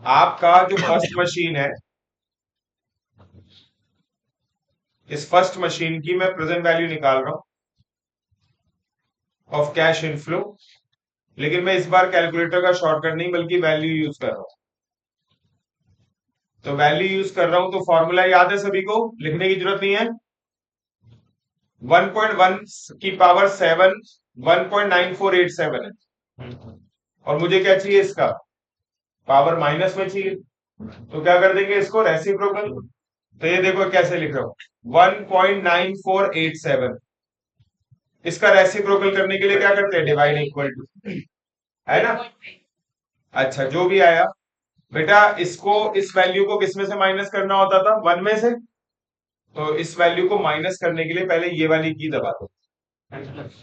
आपका जो फर्स्ट मशीन है, इस फर्स्ट मशीन की मैं प्रेजेंट वैल्यू निकाल रहा हूं ऑफ कैश इनफ्लो, लेकिन मैं इस बार कैलकुलेटर का शॉर्टकट नहीं बल्कि वैल्यू यूज कर रहा हूं। तो वैल्यू यूज कर रहा हूं तो फॉर्मूला याद है सभी को, लिखने की जरूरत नहीं है। 1.1 की पावर 7 1.9487 है, और मुझे क्या चाहिए, इसका पावर माइनस में चाहिए। तो क्या कर देंगे इसको, रेसिप्रोकल। तो ये देखो कैसे लिख रहा हूं, 1.9487, इसका रेसिप्रोकल करने के लिए क्या करते हैं, डिवाइड इक्वल टू, है ना। अच्छा, जो भी आया बेटा, इसको इस वैल्यू को किस में से माइनस करना होता था, 1 में से। तो इस वैल्यू को माइनस करने के लिए पहले ये वाली की दबा दो,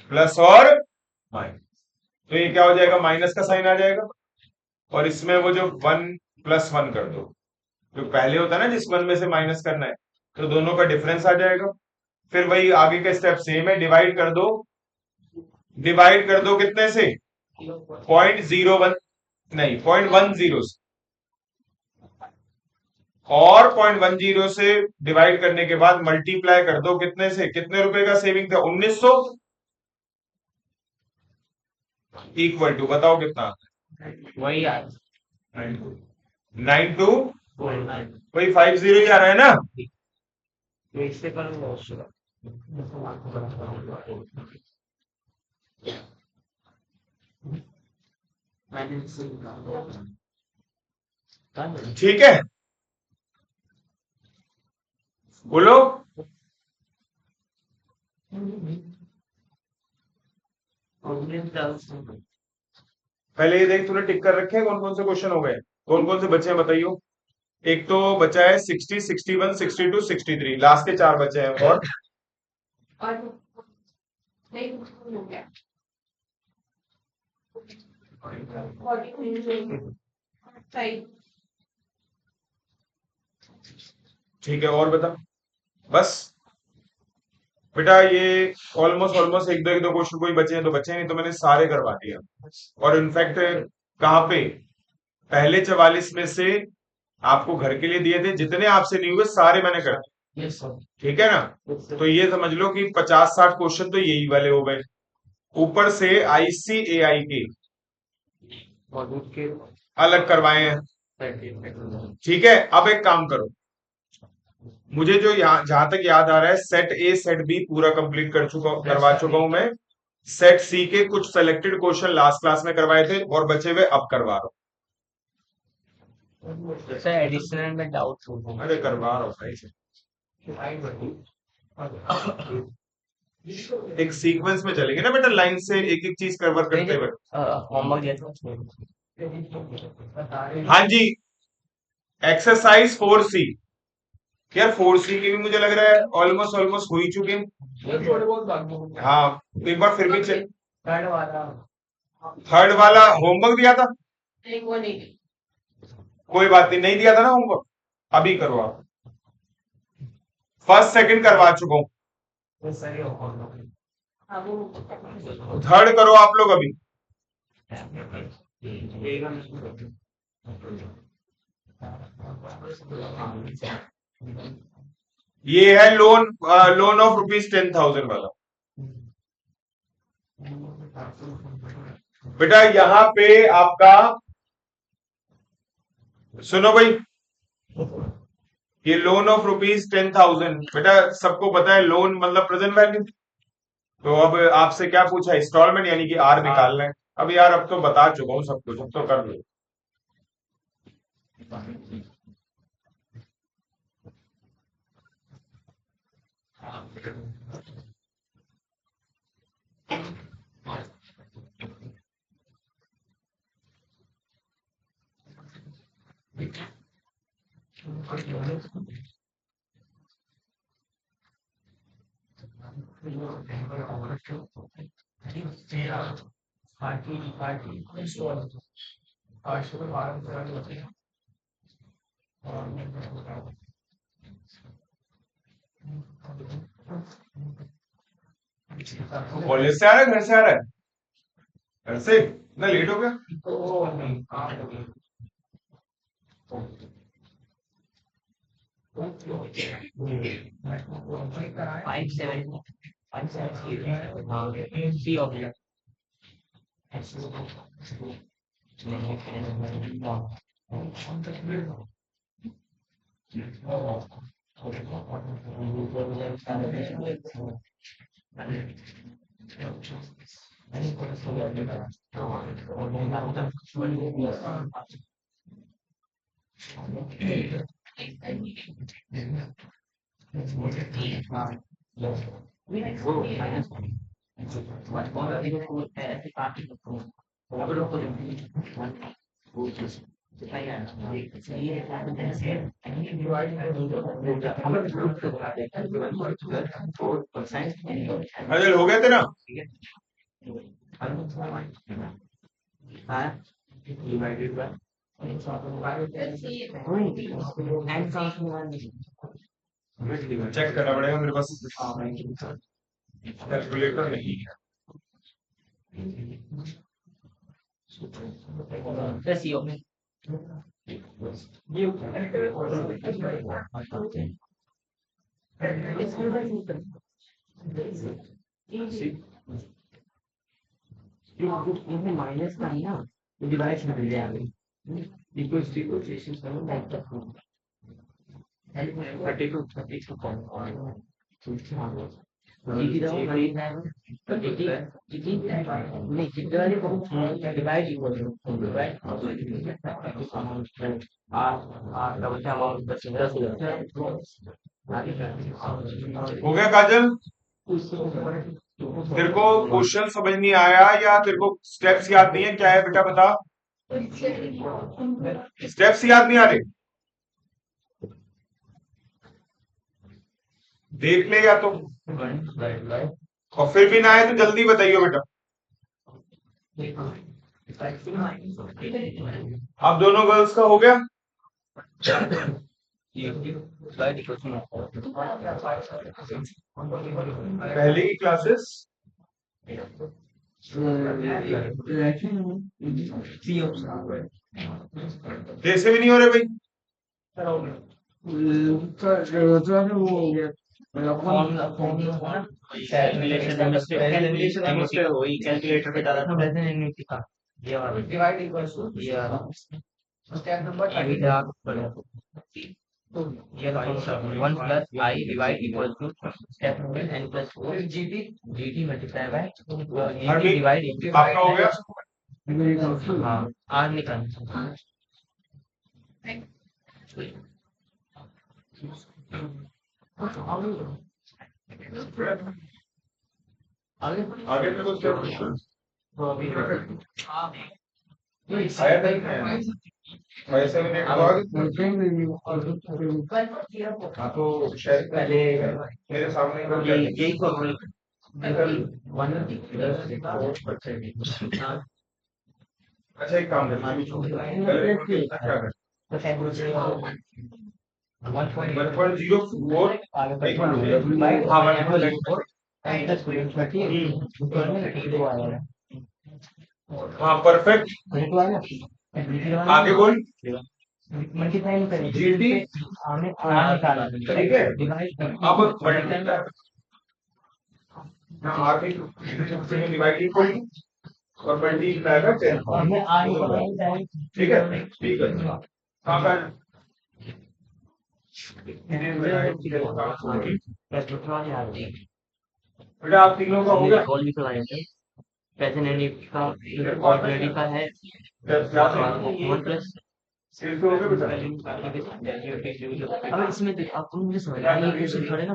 प्लस और माइनस। तो ये क्या हो जाएगा, माइनस का साइन आ जाएगा, और इसमें वो जो 1+1 कर दो, जो पहले होता है ना जिस 1 में से माइनस करना है, तो दोनों का डिफरेंस आ जाएगा। फिर वही आगे का स्टेप सेम है, डिवाइड कर दो, डिवाइड कर दो कितने से, 0.01 नहीं 0.10 से, और 0.10 से डिवाइड करने के बाद मल्टीप्लाई कर दो कितने से, कितने रुपए का सेविंग था, 1900, इक्वल टू, बताओ कितना, वही आ 92, वही 50 ही आ रहा है ना। इससे करूंगा उससे ठीक है, बोलो। पहले ये देख, तूने टिक कर रखे हैं कौन कौन से क्वेश्चन हो गए, कौन कौन से बचे हैं बताइयो। एक तो बचा है 60, 61, 62, 63, लास्ट के 4 बचे हैं। और नहीं हो गया 45 ठीक है, और बता, बस बेटा ये ऑलमोस्ट ऑलमोस्ट एक दो क्वेश्चन कोई बचे हैं तो बचे हैं, नहीं तो मैंने सारे करवा दिया। और इनफैक्ट कहाँ पे, पहले 44 में से आपको घर के लिए दिए थे, जितने आपसे नहीं हुए सारे मैंने कर दिए, ठीक है ना। तो ये समझ लो कि 50-60 क्वेश्चन तो यही वाले हो गए, ऊपर से ICAI के अलग करवाए हैं। ठीक है, अब एक काम करो, मुझे जो यहाँ जहां तक याद आ रहा है, सेट ए सेट बी पूरा कंप्लीट करवा चुका हूं मैं। सेट सी के कुछ सेलेक्टेड क्वेश्चन लास्ट क्लास में करवाए थे, और बचे हुए अब करवा रहा सर एडिशनल में डाउट हूं। अरे करवा रहा हूँ भाई से, एक सीक्वेंस में चलेंगे ना बेटा, लाइन से एक एक चीज कवर करते हुए। होमवर्क जैसा हाँ जी, एक्सरसाइज 4C, यार 4C की भी मुझे लग रहा है ऑलमोस्ट ऑलमोस्ट हो ही चुके हैं। थोड़े बहुत बाकी हाँ, एक बार फिर भी चल, थर्ड वाला थर्ड वाला होमवर्क दिया था, नहीं वो नहीं कोई बात नहीं, नहीं दिया था ना होमवर्क, अभी करो आप। फर्स्ट सेकंड करवा चुका हूं, सही हो हाँ वो थर्ड करो आप लोग अभी। ये है लोन, लोन ऑफ ₹10,000 वाला। बेटा यहां पे आपका, सुनो भाई, ये लोन ऑफ ₹10,000, बेटा सबको पता है लोन मतलब प्रेजेंट वैल्यू। तो अब आपसे क्या पूछा, इंस्टॉलमेंट यानी कि आर निकालना है। अब यार अब तो बता चुका हूं सब कुछ, अब तो कर लो। पार्टी पार्टी पार्टी को बाहर करनी होती है और कॉलेज से आ रहा है घर से आ रहा है? घर से इतना लेट हो गया? फाइव सेवन हाँ सी ऑप्शन अजल हो गया तेरा? डिवाइडेड बाय चेक करना पड़ेगा मेरे पास कैलकुलेटर नहीं है। माइनस का है ना डिवाइड मिल जाएगा इक्वल्स टू इक्वेशन करो लाइक 32 जीटी दो जीटी नहीं जीटी वाले को डिवाइड इक्वल डिवाइड आर का बचा अमाउंट 10 हो गया काजल? तेरे को क्वेश्चन समझ नहीं आया या तेरे को स्टेप्स याद नहीं है? क्या है बेटा बता। स्टेप्स याद नहीं आ रहे? देख ले या तो, और फिर भी ना आए तो जल्दी बताइए बेटा। अब दोनों गर्ल्स का हो गया? पहले की क्लासेस जैसे भी नहीं हो रहे भाई। कैलकुलेटर पे डाला था ये वाला डिवाइड इक्वल्स टू ये वाला स्टेप नंबर अभी तक ये one plus I divide equal to step number N plus four GT multiply by GT divide आपका हो गया? हाँ आर निकाल आगे में कुछ वैसे भी हाँ तो शायद पहले मेरे सामने यही को अच्छा एक काम करना क्या कर 1.04 हाँ परफेक्ट। आगे बोल। जीटी ठीक है। अब आगे डिवाइड इक्वल और मल्टीप्लाई का 10 ठीक है ठीक है। कहाँ का बेटा आप तीनों का हो गया? प्रेजेंट एंड का ऑलरेडी का है वन प्लस अब इसमें आप मुझे समझ रहा है ये थोड़े ना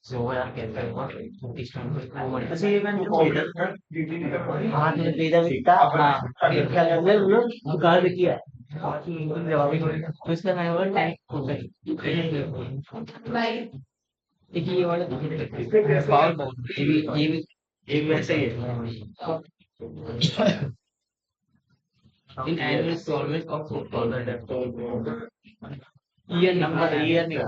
सो यार कहते हैं अच्छा ये मैंने हाँ तो इधर था हाँ क्या करते हैं लोग दुकान पे किया तो इसका नाम है टैग देखिए ये वाला पावर बाउंड ये भी वैसे ही है in annual installment of food order year number year नहीं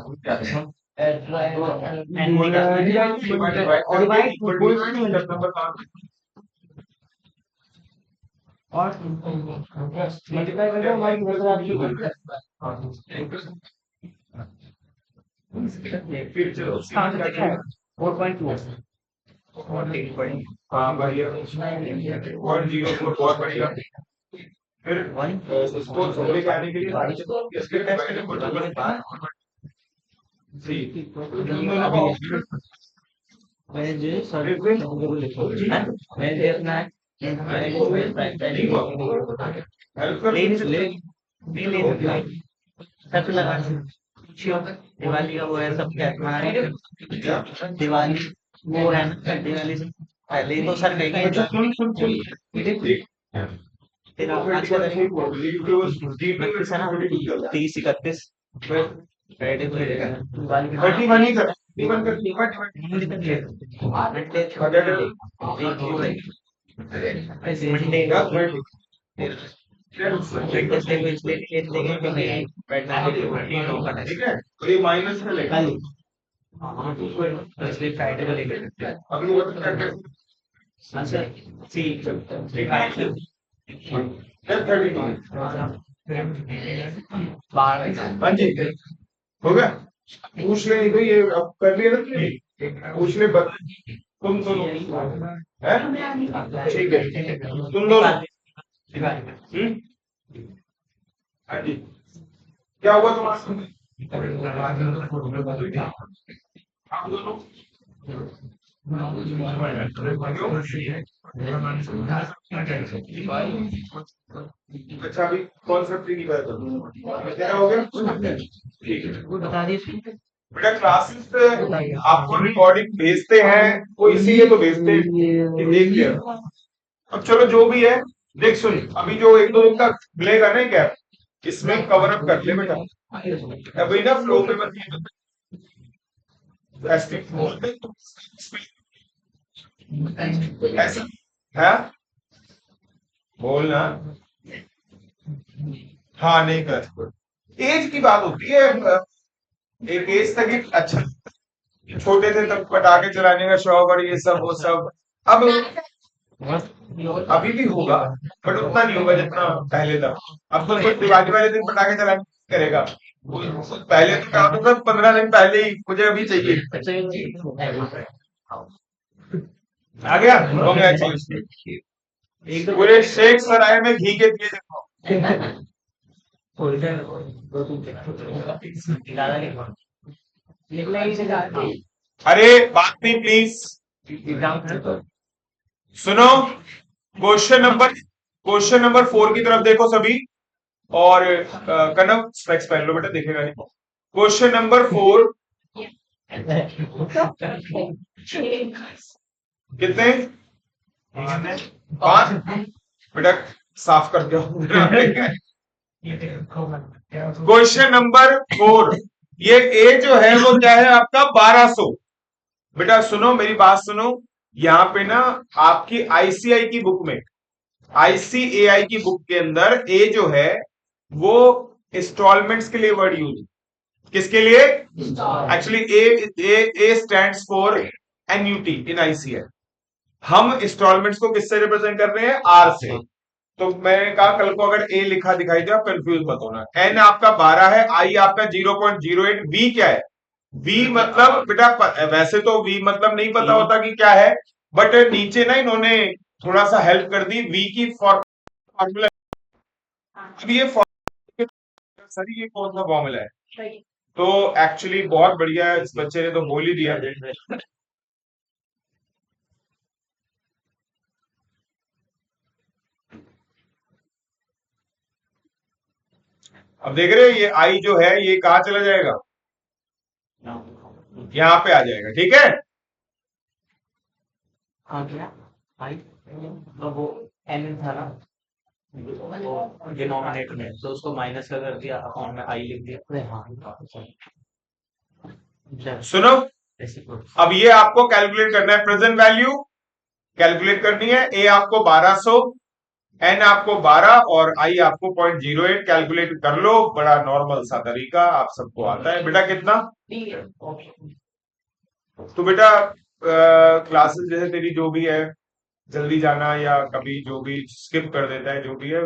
और मल्टीप्लाई करके हमारी फिर चलो 4.2 हाँ बढ़िया 0.04 बहुत बढ़िया। फिर इसको थोड़े के आने के लिए इसके टेस्ट के मैंने जो सर को लिखा मैंने देखना है सब लगा दिवाली का वो है सब क्या दिवाली वो है ना दिवाली से पहले ही तो सर कहेंगे तेरा आज का तारीख 29 है ना 30-31 फ्राइडे को दिवाली मंडे ठीक है तो ये माइनस में लेगा इसलिए फ्राइडे को लेकर अभी वो तो क्या कर हाँ जी हो गया पूछ ले भाई ये अब कर लिया ना तुमने? पूछ ले तुम सुनो है ठीक है तुम दोनों हाँ जी क्या हुआ तुम्हारा आप दोनों अच्छा अभी कॉन्सेप्ट की बात करो तेरा हो गया ठीक है बता दिए बेटा क्लासेस आपको रिकॉर्डिंग भेजते हैं वो इसीलिए तो भेजते हैं कि देख लिया अब चलो जो भी है देख सुन अभी जो 1-2 दिन का मिलेगा ना क्या इसमें कवर अप कर ले बेटा अभी ना फ्लो में मत ऐसा है बोलना हाँ नहीं कर एज की बात होती है एक एज तक एक अच्छा छोटे थे तब पटाखे चलाने का शौक और ये सब वो सब अब अभी भी होगा बट उतना नहीं होगा जितना पहले था अब तो कोई दिवाली वाले दिन पटाखे चलाने करेगा पहले तो क्या होता था 15 दिन पहले ही मुझे अभी चाहिए आ गया हो गया चाहिए पूरे शेख सराय में घी के दिए देखो अरे बात नहीं प्लीज सुनो क्वेश्चन नंबर 4 की तरफ देखो सभी और कनव स्पेक्स पहन लो बेटा देखेगा नहीं क्वेश्चन नंबर 4 कितने 5 बेटा साफ कर दो क्वेश्चन नंबर 4 ये ए जो है वो क्या है आपका 1200 बेटा सुनो मेरी बात सुनो यहाँ पे ना आपकी आईसीआई की बुक में आईसीएआई की बुक के अंदर ए जो है वो इंस्टॉलमेंट्स के लिए वर्ड यूज किसके लिए actually A stands for annuity in ICI हम इंस्टॉलमेंट्स को किससे रिप्रेजेंट कर रहे हैं आर से तो मैंने कहा कल को अगर ए लिखा दिखाई दे आप कंफ्यूज मत होना एन आपका 12 है आई आपका 0.08 बी क्या है वी मतलब बेटा वैसे तो वी मतलब नहीं पता होता कि क्या है बट नीचे ना इन्होंने थोड़ा सा हेल्प कर दी वी की फॉर्मूला अब ये सर ये कौन सा फॉर्मूला है तो एक्चुअली बहुत बढ़िया इस बच्चे ने तो बोल ही दिया अब देख रहे हो ये आई जो है ये कहाँ चला जाएगा यहाँ पे आ जाएगा ठीक है वो एन था ना डिनोमिनेटर में तो उसको माइनस का कर दिया अकाउंट में आई लिख दिया अरे हाँ सुनो अब ये आपको कैलकुलेट करना है प्रेजेंट वैल्यू कैलकुलेट करनी है ए आपको 1200 एन आपको 12 और आई आपको 0.08 कैलकुलेट कर लो, बड़ा नॉर्मल सा तरीका, आप सबको आता है। बेटा कितना? तो बेटा क्लासेस जैसे तेरी जो भी है, जल्दी जाना या कभी जो भी स्किप कर देता है, जो भी है,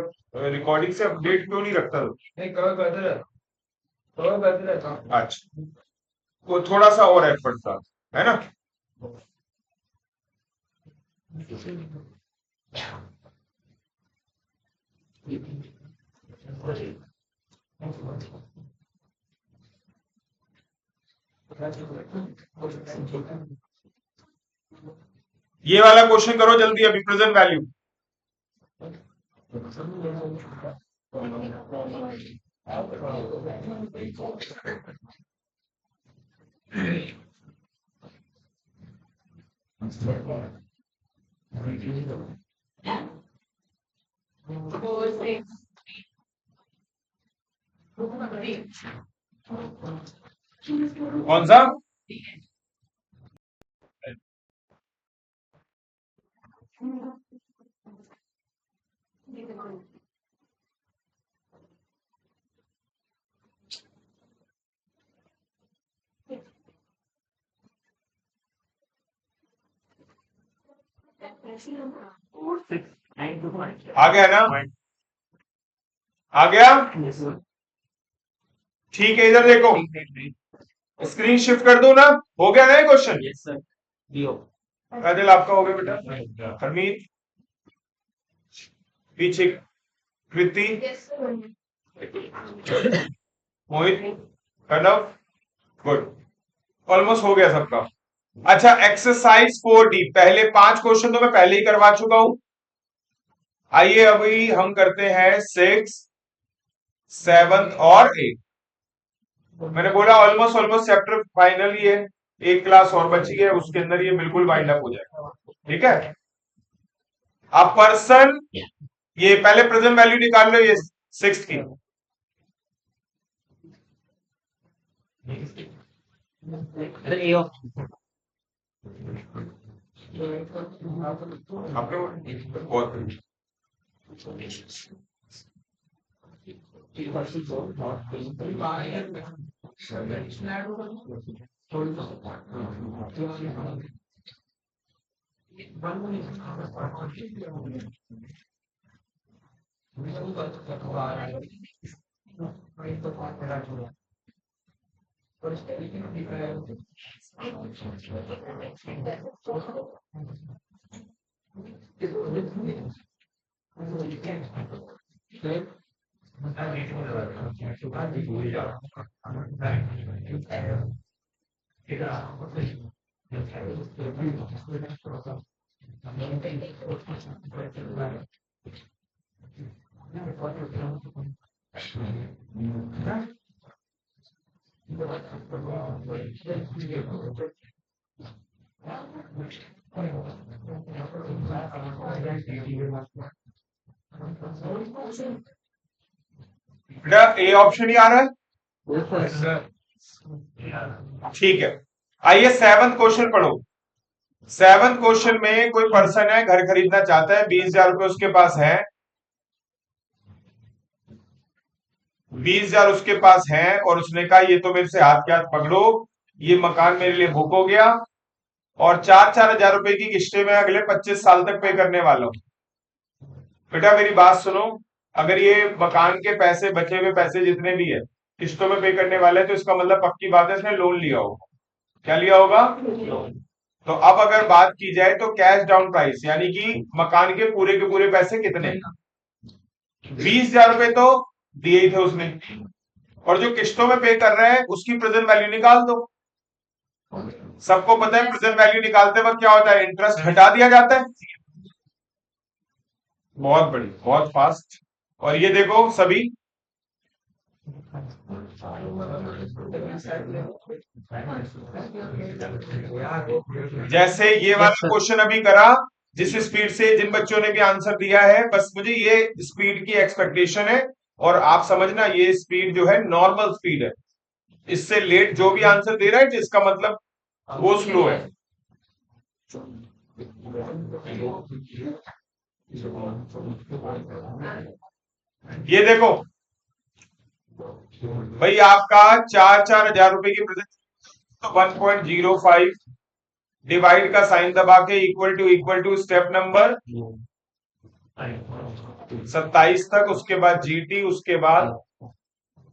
रिकॉर्डिंग से अपडेट क्यों नहीं रखता तू? नहीं कवर करते रहता हूँ। अच्छा, वो थोड़ा सा और एफर्ट था, है ना? ये वाला क्वेश्चन करो जल्दी अभी, प्रेजेंट वैल्यू। Four, six, कौन सा? आ गया ना? आ गया? ठीक है, इधर देखो, स्क्रीन शिफ्ट कर दो ना, हो गया ना ये क्वेश्चन? आदिल आपका हो गया बेटा। हरमीत पीछे, कृति, yes, sir. मोहित, प्रणव, गुड, ऑलमोस्ट हो गया सबका। अच्छा, एक्सरसाइज 4D, पहले 5 क्वेश्चन तो मैं पहले ही करवा चुका हूं। आइए अभी हम करते हैं 6, 7 और 8। मैंने बोला ऑलमोस्ट ऑलमोस्ट चैप्टर फाइनल ही है, एक क्लास और बची है, उसके अंदर ये बिल्कुल वाइंड अप हो जाएगा। ठीक है, अब पर्सन, ये पहले प्रेजेंट वैल्यू निकाल लो, ये 6 की। आपने बहुत बेटा ए ऑप्शन ही आ रहा है। ठीक है, आइए 7th क्वेश्चन पढ़ो। 7th क्वेश्चन में कोई पर्सन है, घर खरीदना चाहता है, 20,000 रुपए उसके पास है, 20,000 उसके पास है, और उसने कहा ये तो मेरे से हाथ के हाथ पकड़ो, ये मकान मेरे लिए बुक हो गया, और 4-4 हजार रुपए की किस्तें में अगले 25 साल तक पे करने वाला हूं। बेटा मेरी बात सुनो, अगर ये मकान के पैसे, बचे हुए पैसे जितने भी है, किस्तों में पे करने वाले हैं, तो इसका मतलब पक्की बात है इसने लोन लिया होगा। क्या लिया होगा? तो अब अगर बात की जाए तो कैश डाउन प्राइस, यानी कि मकान के पूरे पैसे कितने? 20,000 रुपए तो दिए ही थे उसने, और जो किस्तों में पे कर रहे हैं उसकी प्रेजेंट वैल्यू निकाल दो। सबको पता है प्रेजेंट वैल्यू निकालते वक्त क्या होता है, इंटरेस्ट हटा दिया जाता है। बहुत बड़ी, बहुत फास्ट। और ये देखो सभी, जैसे ये वाला क्वेश्चन अभी करा, जिस स्पीड से जिन बच्चों ने भी आंसर दिया है, बस मुझे ये स्पीड की एक्सपेक्टेशन है, और आप समझना ये स्पीड जो है नॉर्मल स्पीड है, इससे लेट जो भी आंसर दे रहा है इसका मतलब वो स्लो है। ये देखो भाई, आपका 4,000 रुपए की प्रेजेंट, तो 1.05 डिवाइड का साइन दबा के इक्वल टू स्टेप नंबर 27 तक, उसके बाद जीटी, उसके बाद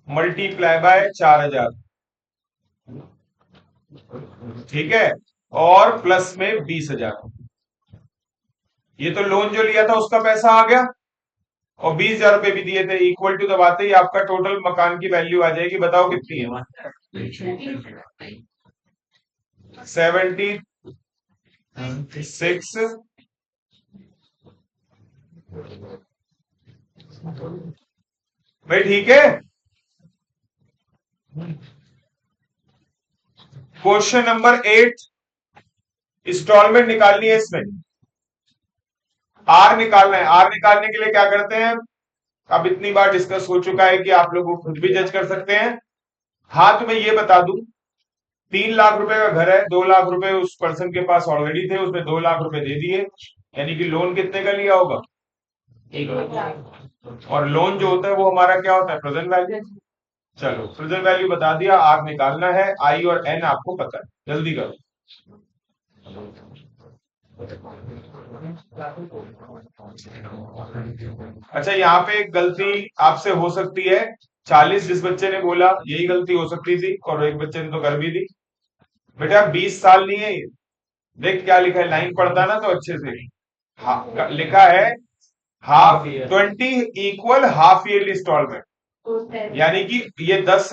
मल्टीप्लाई बाय 4,000, ठीक है, और प्लस में 20,000। ये तो लोन जो लिया था उसका पैसा आ गया, और 20,000 रुपए भी दिए थे। इक्वल टू दबाते ही आपका टोटल मकान की वैल्यू आ जाएगी, बताओ कितनी है? 76। भाई ठीक है। क्वेश्चन नंबर 8, इंस्टॉलमेंट निकालनी है, इसमें आर निकालना है। आर निकालने के लिए क्या करते हैं, अब इतनी बार डिस्कस हो चुका है कि आप लोग खुद भी जज कर सकते हैं। हाँ, तो मैं ये बता दूं, 3 लाख रुपए का घर है, 2 लाख रुपए उस पर्सन के पास ऑलरेडी थे, उसमें 2 लाख रुपए दे दिए, यानी कि लोन कितने का लिया होगा? 1 लाख। और लोन जो होता है वो हमारा क्या होता है? Present value. चलो, प्रेजेंट वैल्यू बता दिया, आर निकालना है, आई और एन आपको पता है, जल्दी करो। अच्छा, यहाँ पे एक गलती आपसे हो सकती है, 40 जिस बच्चे ने बोला यही गलती हो सकती थी, और एक बच्चे ने तो कर भी दी। बेटा 20 साल नहीं है ये, देख क्या लिखा है, लाइन पढ़ता ना तो अच्छे से। हाँ, लिखा है half 20 equal half yearly instalment, यानी कि ये 10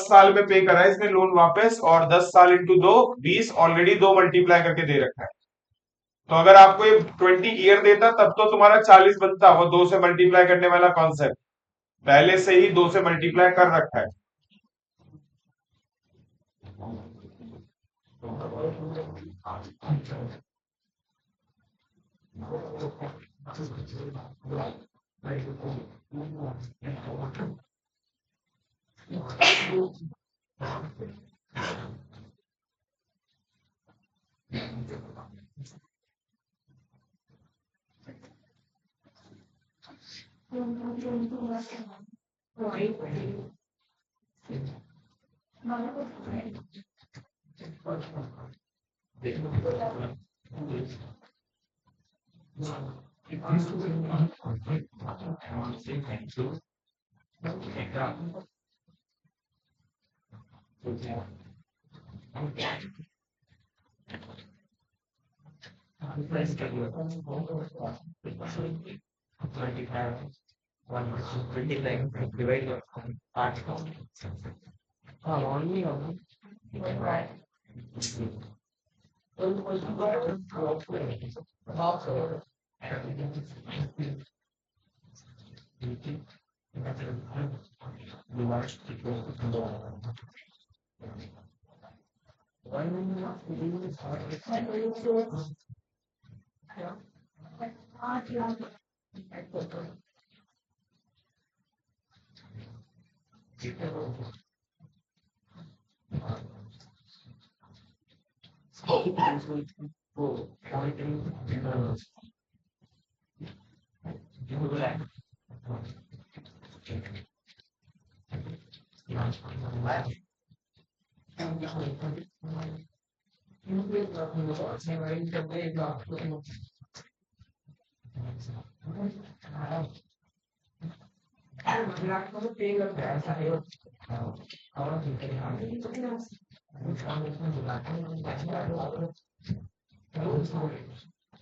साल में पे करा है इसने लोन वापस, और 10 साल इंटू 2 20, ऑलरेडी 2 मल्टीप्लाई करके दे रखा है। तो अगर आपको ये 20 ईयर देता तब तो तुम्हारा 40 बनता, वो 2 से मल्टीप्लाई करने वाला कॉन्सेप्ट पहले से ही 2 से मल्टीप्लाई कर रखा है।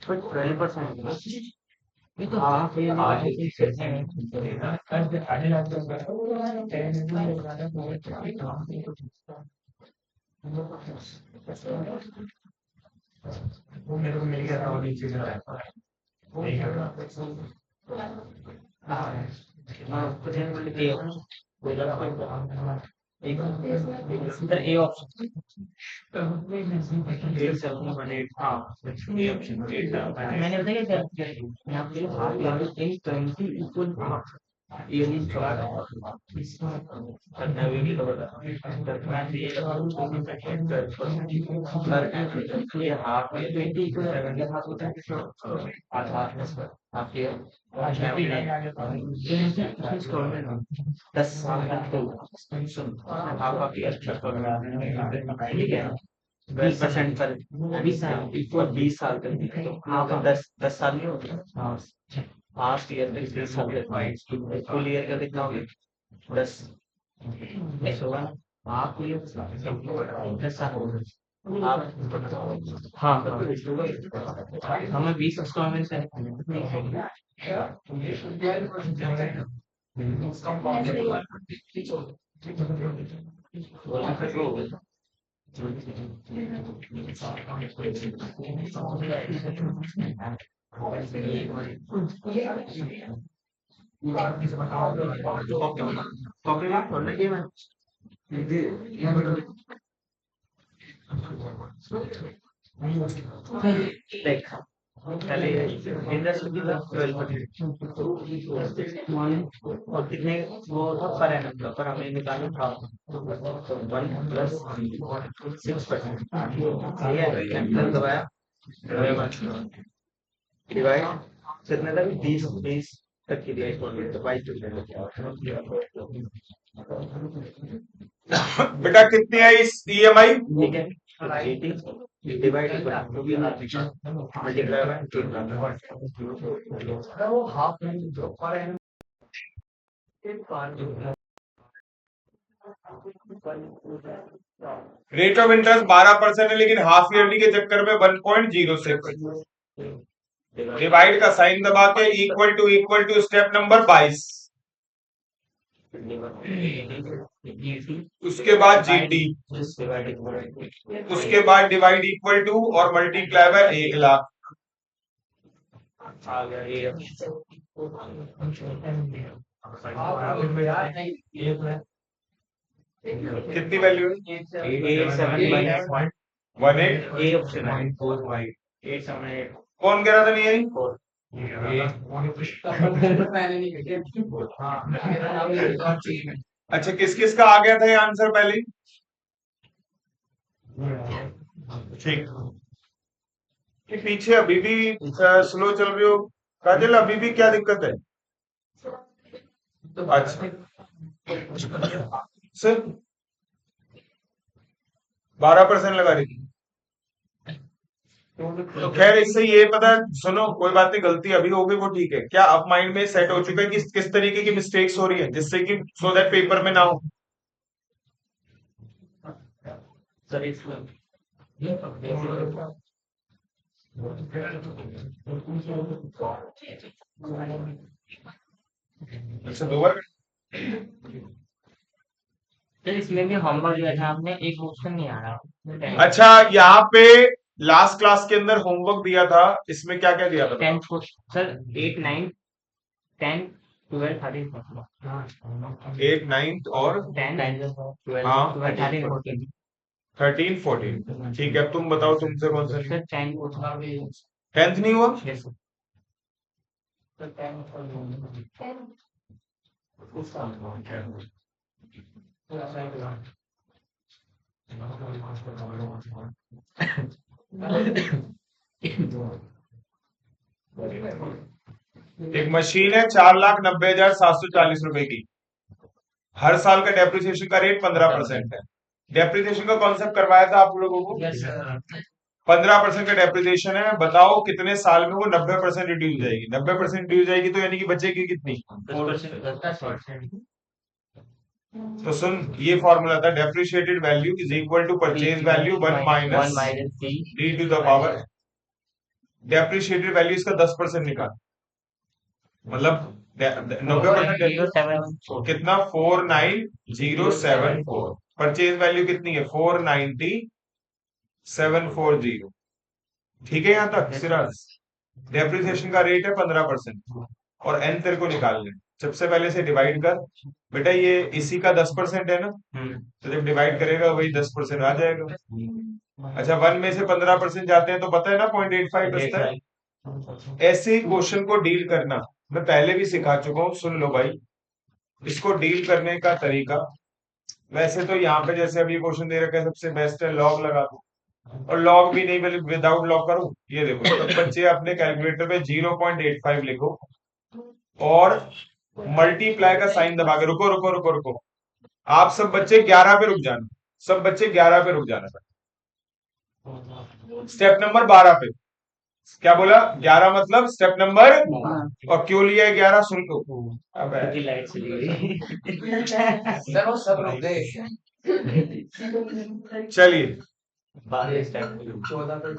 But 12%. ये तो हाफ वो मेरे को मिल गया था वो नीचे ए ऑप्शन मैंने बताया क्या यहाँ पे हाफ 20 इक्वल ये नहीं छोड़ा इसमें करना भी नहीं लगा करना ये ये हाफ में 20 को सेवेंटी हाफ होता है आधा हाफ ये दस साल का तो सुन हाफ ऑफ ईयर ठीक है 20% पर 20 साल इक्वल 20 साल तक तो हाफ 10 साल नहीं होता हाँ हाफ ईयर तक 20 साल तक फुल ईयर का कितना हो गया 10 होगा हाफ ईयर 10 साल हो गए आप हाँ हमें 20 इंस्टॉलमेंट देख पहले इंडस्ट्री की 12 और कितने वो था पर एनम पर हमें निकालना था तो 1+6% सही है एंटर दबाया डिवाइड कितने तक 20 तक की डिवाइड तो 22 बेटा कितनी आई ईएमआई? ठीक है 80 डिवाइड मल्टीप्लाई वो half per annum rate of interest 12% है लेकिन हाफ ईयरली के चक्कर में 1.06 डिवाइड का साइन दबा के इक्वल टू स्टेप नंबर 22 उसके बाद जीटी उसके बाद डिवाइड इक्वल टू और मल्टीप्लाई बाय 1,00,000 आ गया ये कितनी वैल्यू है? 18 ए ऑप्शन है 878 कौन कह रहा था नहीं आई? अच्छा किस किस का आ गया था ये आंसर पहले? ठीक कि पीछे अभी भी स्लो चल रही हो काजल, अभी भी क्या दिक्कत है? अच्छा सर 12% लगा रही थी तो खैर इससे ये पता सुनो कोई बात नहीं, गलती अभी हो गई वो ठीक है। क्या अब माइंड में सेट हो चुका है कि किस तरीके की मिस्टेक्स हो रही है जिससे कि सो दैट पेपर में ना हो? सर इसमें अच्छा 2 बार सर इसमें भी होमवर्क जो है आपने एक ऑप्शन नहीं आ रहा अच्छा यहाँ पे लास्ट क्लास के अंदर होमवर्क दिया था, इसमें क्या क्या दिया था? 10 सर 8 9 10 12 13 8 9 और 10 हाँ 12 13 14 13 14 ठीक है। अब तुम बताओ तुमसे कौन सा सर 10 10th नहीं हुआ? यस एक मशीन है 4,90,740 रुपए की, हर साल का डेप्रिसिएशन का रेट 15% है। डेप्रिसिएशन का कॉन्सेप्ट करवाया था आप लोगों को, 15% का डेप्रिसिएशन है। बताओ कितने साल में वो 90% रिड्यूस जाएगी? 90% रिड्यूस जाएगी तो यानी कि बचेगी कितनी? 10%। तो सुन ये फॉर्मूला था, depreciated value is equal to purchase value 1 minus D to the power. Depreciated value इसका 10% निकाल, मतलब 90% कितना? 49074। परचेज वैल्यू कितनी है? 490,740। ठीक है यहाँ तक सिराज? डेप्रिसिएशन का रेट है 15% और एन तेरे को निकालना है। सबसे पहले से डिवाइड कर बेटा, ये इसी का 10% है ना, तो जब डिवाइड करेगा वही 10% आ जाएगा। अच्छा 1 में से 15% जाते हैं तो पता है ना 0.85 बचता है। ऐसे ही क्वेश्चन को डील करना मैं पहले भी सिखा चुका हूँ, सुन लो भाई। इसको डील करने का तरीका, वैसे तो यहाँ पे जैसे अभी क्वेश्चन दे रखा है सबसे बेस्ट है लॉग लगा दो, और लॉग भी नहीं बल्कि विदाउट लॉग करूं। ये देखो सब बच्चे अपने कैलकुलेटर पे 0.85 लिखो और मल्टीप्लाई का साइन दबा के रुको रुको रुको रुको। आप सब बच्चे 11 पे रुक जाना, सब बच्चे 11 पे रुक जाना। स्टेप नंबर 12 पे क्या बोला? 11 मतलब स्टेप नंबर, और क्यों लिया है 11 सुन लो। अब क्योंकि लाइट चली गई। सर वो सब रुक गए। चलिए 12 स्टेप 14 पे